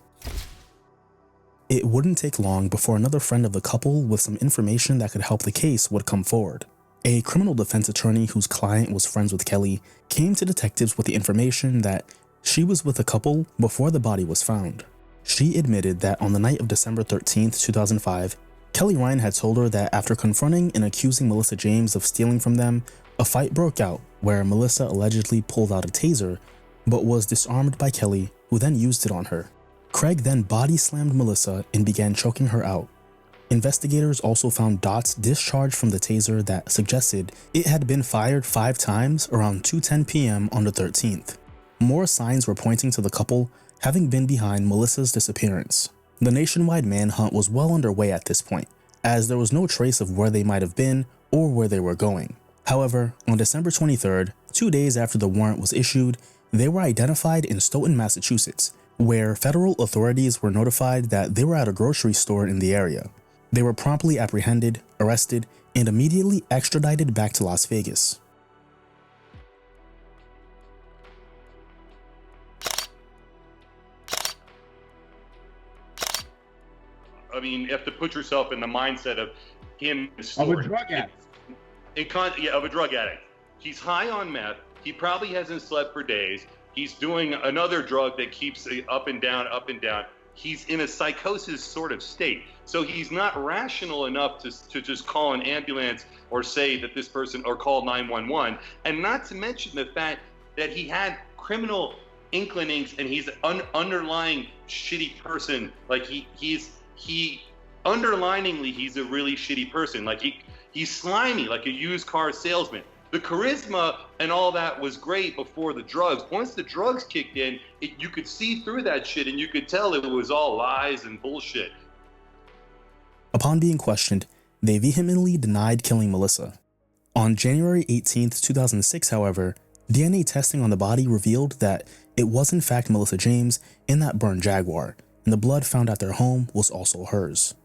It wouldn't take long before another friend of the couple with some information that could help the case would come forward. A criminal defense attorney whose client was friends with Kelly came to detectives with the information that she was with the couple before the body was found. She admitted that on the night of December 13th, 2005, Kelly Ryan had told her that after confronting and accusing Melissa James of stealing from them, a fight broke out where Melissa allegedly pulled out a taser, but was disarmed by Kelly, who then used it on her. Craig then body slammed Melissa and began choking her out. Investigators also found dots discharged from the taser that suggested it had been fired 5 times around 2:10 p.m. on the 13th. More signs were pointing to the couple having been behind Melissa's disappearance. The nationwide manhunt was well underway at this point, as there was no trace of where they might have been or where they were going. However, on December 23rd, 2 days after the warrant was issued, they were identified in Stoughton, Massachusetts, where federal authorities were notified that they were at a grocery store in the area. They were promptly apprehended, arrested, and immediately extradited back to Las Vegas. I mean, you have to put yourself in the mindset of him. Of a drug addict. Of a drug addict. He's high on meth. He probably hasn't slept for days. He's doing another drug that keeps up and down, up and down. He's in a psychosis sort of state. So he's not rational enough to just call an ambulance or say that this person, or call 911. And not to mention the fact that he had criminal inclinings and he's an underlying shitty person. Like he underliningly, he's a really shitty person. Like he's slimy, like a used car salesman. The charisma and all that was great before the drugs. Once the drugs kicked in, you could see through that shit and you could tell it was all lies and bullshit. Upon being questioned, they vehemently denied killing Melissa. On January 18th, 2006, however, DNA testing on the body revealed that it was in fact Melissa James in that burned Jaguar, and the blood found at their home was also hers.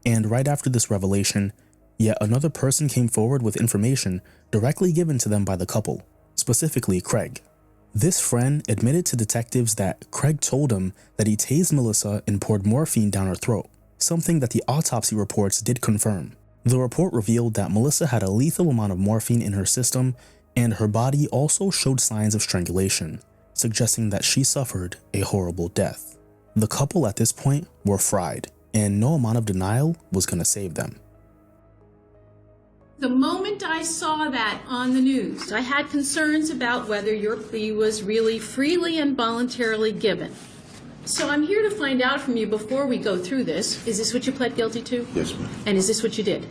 And right after this revelation, yet another person came forward with information directly given to them by the couple, specifically Craig. This friend admitted to detectives that Craig told him that he tased Melissa and poured morphine down her throat, something that the autopsy reports did confirm. The report revealed that Melissa had a lethal amount of morphine in her system, and her body also showed signs of strangulation, suggesting that she suffered a horrible death. The couple at this point were fried, and no amount of denial was going to save them. The moment I saw that on the news, I had concerns about whether your plea was really freely and voluntarily given. So I'm here to find out from you before we go through this, is this what you pled guilty to? Yes, ma'am. And is this what you did?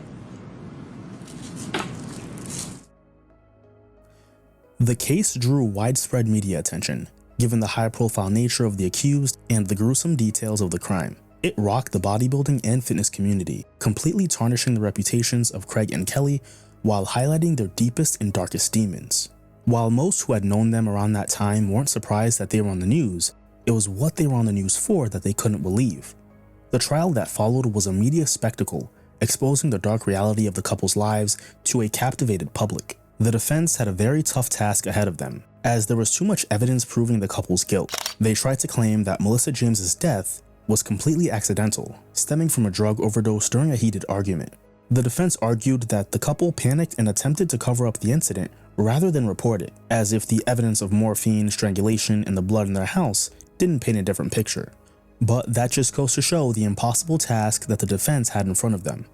The case drew widespread media attention, given the high-profile nature of the accused and the gruesome details of the crime. It rocked the bodybuilding and fitness community, completely tarnishing the reputations of Craig and Kelly while highlighting their deepest and darkest demons. While most who had known them around that time weren't surprised that they were on the news, it was what they were on the news for that they couldn't believe. The trial that followed was a media spectacle, exposing the dark reality of the couple's lives to a captivated public. The defense had a very tough task ahead of them, as there was too much evidence proving the couple's guilt. They tried to claim that Melissa James's death was completely accidental, stemming from a drug overdose during a heated argument. The defense argued that the couple panicked and attempted to cover up the incident rather than report it, as if the evidence of morphine, strangulation, and the blood in their house didn't paint a different picture. But that just goes to show the impossible task that the defense had in front of them.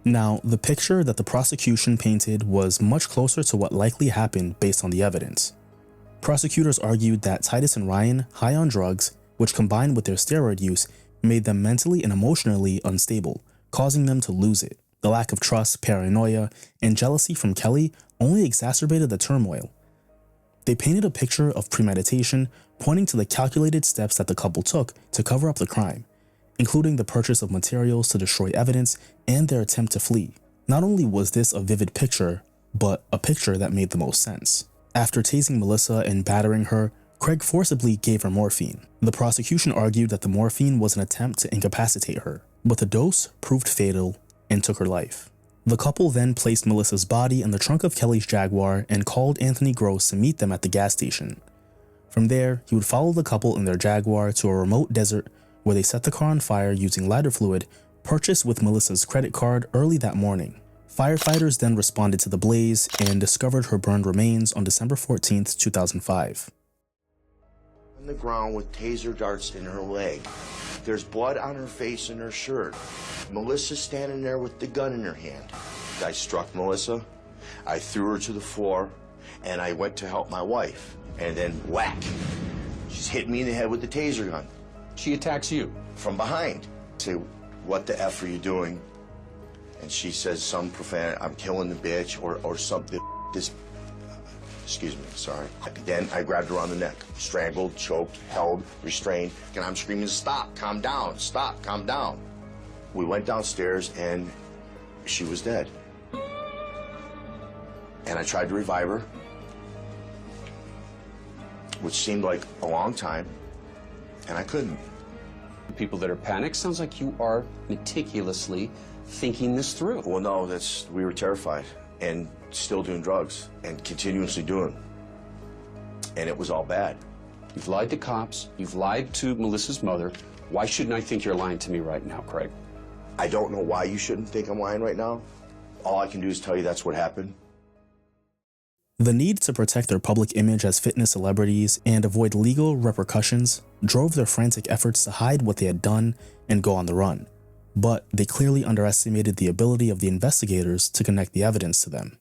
Now, the picture that the prosecution painted was much closer to what likely happened based on the evidence. Prosecutors argued that Titus and Ryan, high on drugs, which combined with their steroid use, made them mentally and emotionally unstable, causing them to lose it. The lack of trust, paranoia, and jealousy from Kelly only exacerbated the turmoil. They painted a picture of premeditation, pointing to the calculated steps that the couple took to cover up the crime, including the purchase of materials to destroy evidence and their attempt to flee. Not only was this a vivid picture, but a picture that made the most sense. After tasing Melissa and battering her, Craig forcibly gave her morphine. The prosecution argued that the morphine was an attempt to incapacitate her, but the dose proved fatal and took her life. The couple then placed Melissa's body in the trunk of Kelly's Jaguar and called Anthony Gross to meet them at the gas station. From there, he would follow the couple in their Jaguar to a remote desert where they set the car on fire using lighter fluid purchased with Melissa's credit card early that morning. Firefighters then responded to the blaze and discovered her burned remains on December 14, 2005. On the ground with taser darts in her leg. There's blood on her face and her shirt. Melissa's standing there with the gun in her hand. I struck Melissa, I threw her to the floor, and I went to help my wife. And then whack, she's hitting me in the head with the taser gun. She attacks you. From behind. I say, what the F are you doing? And she says some profanity, I'm killing the bitch, or something. This, excuse me, sorry. Then I grabbed her on the neck, strangled, choked, held, restrained, and I'm screaming, stop, calm down, stop, calm down. We went downstairs and she was dead. And I tried to revive her, which seemed like a long time, and I couldn't. People that are panicked, sounds like you are meticulously thinking this through. Well, no, we were terrified and still doing drugs and continuously doing. And it was all bad. You've lied to cops, you've lied to Melissa's mother. Why shouldn't I think you're lying to me right now, Craig? I don't know why you shouldn't think I'm lying right now. All I can do is tell you that's what happened. The need to protect their public image as fitness celebrities and avoid legal repercussions drove their frantic efforts to hide what they had done and go on the run. But they clearly underestimated the ability of the investigators to connect the evidence to them.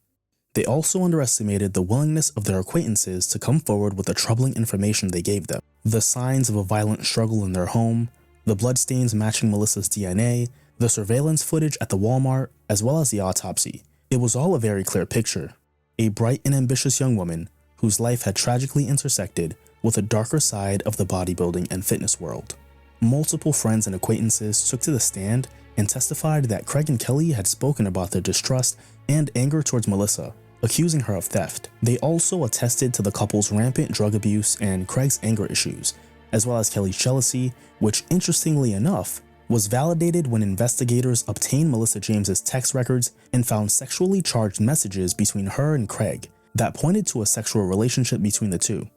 They also underestimated the willingness of their acquaintances to come forward with the troubling information they gave them. The signs of a violent struggle in their home, the bloodstains matching Melissa's DNA, the surveillance footage at the Walmart, as well as the autopsy. It was all a very clear picture. A bright and ambitious young woman whose life had tragically intersected with a darker side of the bodybuilding and fitness world. Multiple friends and acquaintances took to the stand and testified that Craig and Kelly had spoken about their distrust and anger towards Melissa, accusing her of theft. They also attested to the couple's rampant drug abuse and Craig's anger issues, as well as Kelly's jealousy, which interestingly enough, was validated when investigators obtained Melissa James's text records and found sexually charged messages between her and Craig that pointed to a sexual relationship between the two.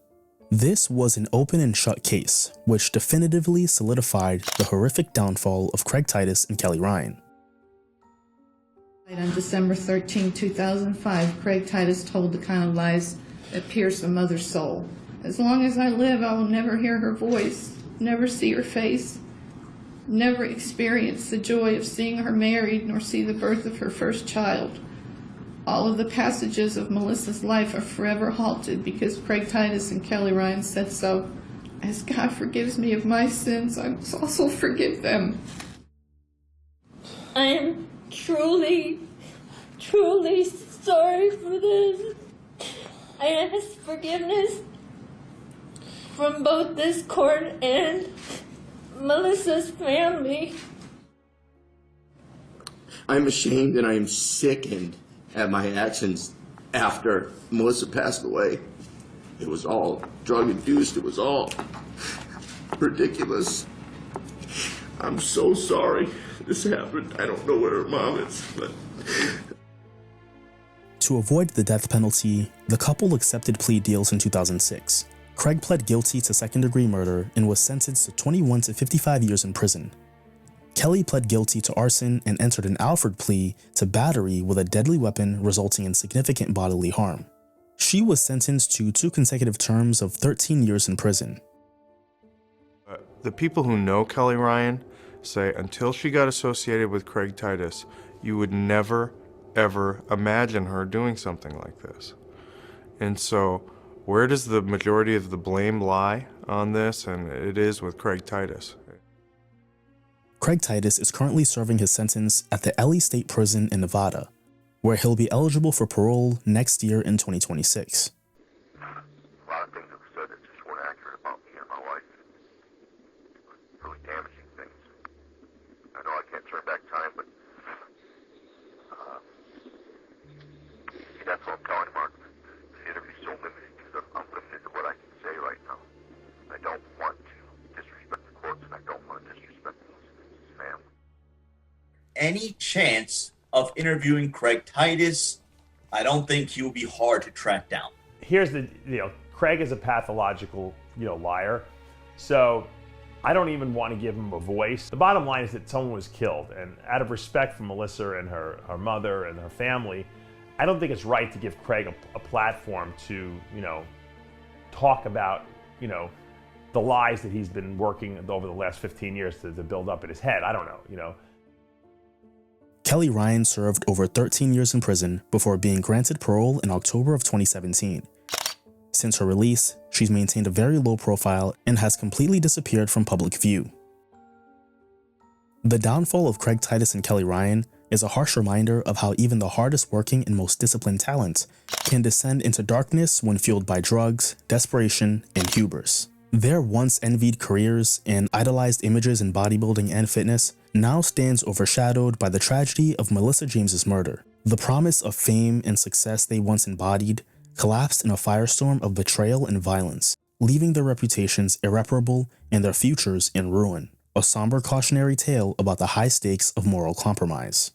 This was an open and shut case, which definitively solidified the horrific downfall of Craig Titus and Kelly Ryan. On December 13, 2005, Craig Titus told the kind of lies that pierce a mother's soul. As long as I live, I will never hear her voice, never see her face, never experience the joy of seeing her married, nor see the birth of her first child. All of the passages of Melissa's life are forever halted because Craig Titus and Kelly Ryan said so. As God forgives me of my sins, I must also forgive them. I am truly, truly sorry for this. I ask forgiveness from both this court and Melissa's family. I'm ashamed and I am sickened at my actions after Melissa passed away. It was all drug-induced. It was all ridiculous. I'm so sorry this happened. I don't know where her mom is, but... To avoid the death penalty, the couple accepted plea deals in 2006. Craig pled guilty to second-degree murder and was sentenced to 21 to 55 years in prison. Kelly pled guilty to arson and entered an Alford plea to battery with a deadly weapon resulting in significant bodily harm. She was sentenced to 2 consecutive terms of 13 years in prison. The people who know Kelly Ryan say until she got associated with Craig Titus, you would never, ever imagine her doing something like this. And so, where does the majority of the blame lie on this? And it is with Craig Titus. Craig Titus is currently serving his sentence at the LA State Prison in Nevada, where he'll be eligible for parole next year in 2026. A lot of things that were said that just weren't accurate about me and my wife. Really damaging things. I know I can't turn back time, but see, that's what I'm telling Mark. The interview's so limited because I'm limited to what I can say right now. I don't want to disrespect the courts, and I don't want to disrespect his family. Any chance of interviewing Craig Titus, I don't think he will be hard to track down. Here's the, Craig is a pathological, liar. So I don't even want to give him a voice. The bottom line is that someone was killed, and out of respect for Melissa and her mother and her family, I don't think it's right to give Craig a platform to, talk about, the lies that he's been working over the last 15 years to build up in his head. I don't know, Kelly Ryan served over 13 years in prison before being granted parole in October of 2017. Since her release, she's maintained a very low profile and has completely disappeared from public view. The downfall of Craig Titus and Kelly Ryan is a harsh reminder of how even the hardest working and most disciplined talent can descend into darkness when fueled by drugs, desperation, and hubris. Their once envied careers and idolized images in bodybuilding and fitness now stands overshadowed by the tragedy of Melissa James's murder. The promise of fame and success they once embodied collapsed in a firestorm of betrayal and violence, leaving their reputations irreparable and their futures in ruin. A somber cautionary tale about the high stakes of moral compromise.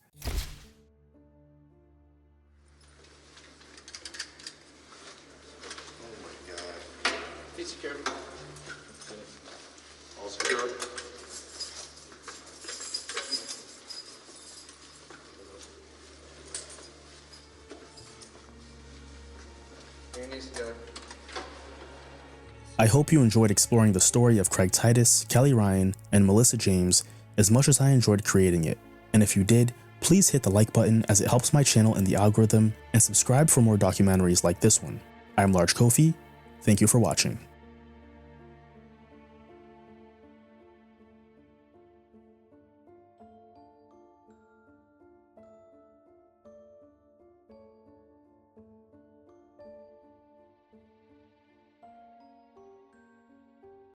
I hope you enjoyed exploring the story of Craig Titus, Kelly Ryan, and Melissa James as much as I enjoyed creating it. And if you did, please hit the like button as it helps my channel in the algorithm, and subscribe for more documentaries like this one. I'm Large Kofi. Thank you for watching.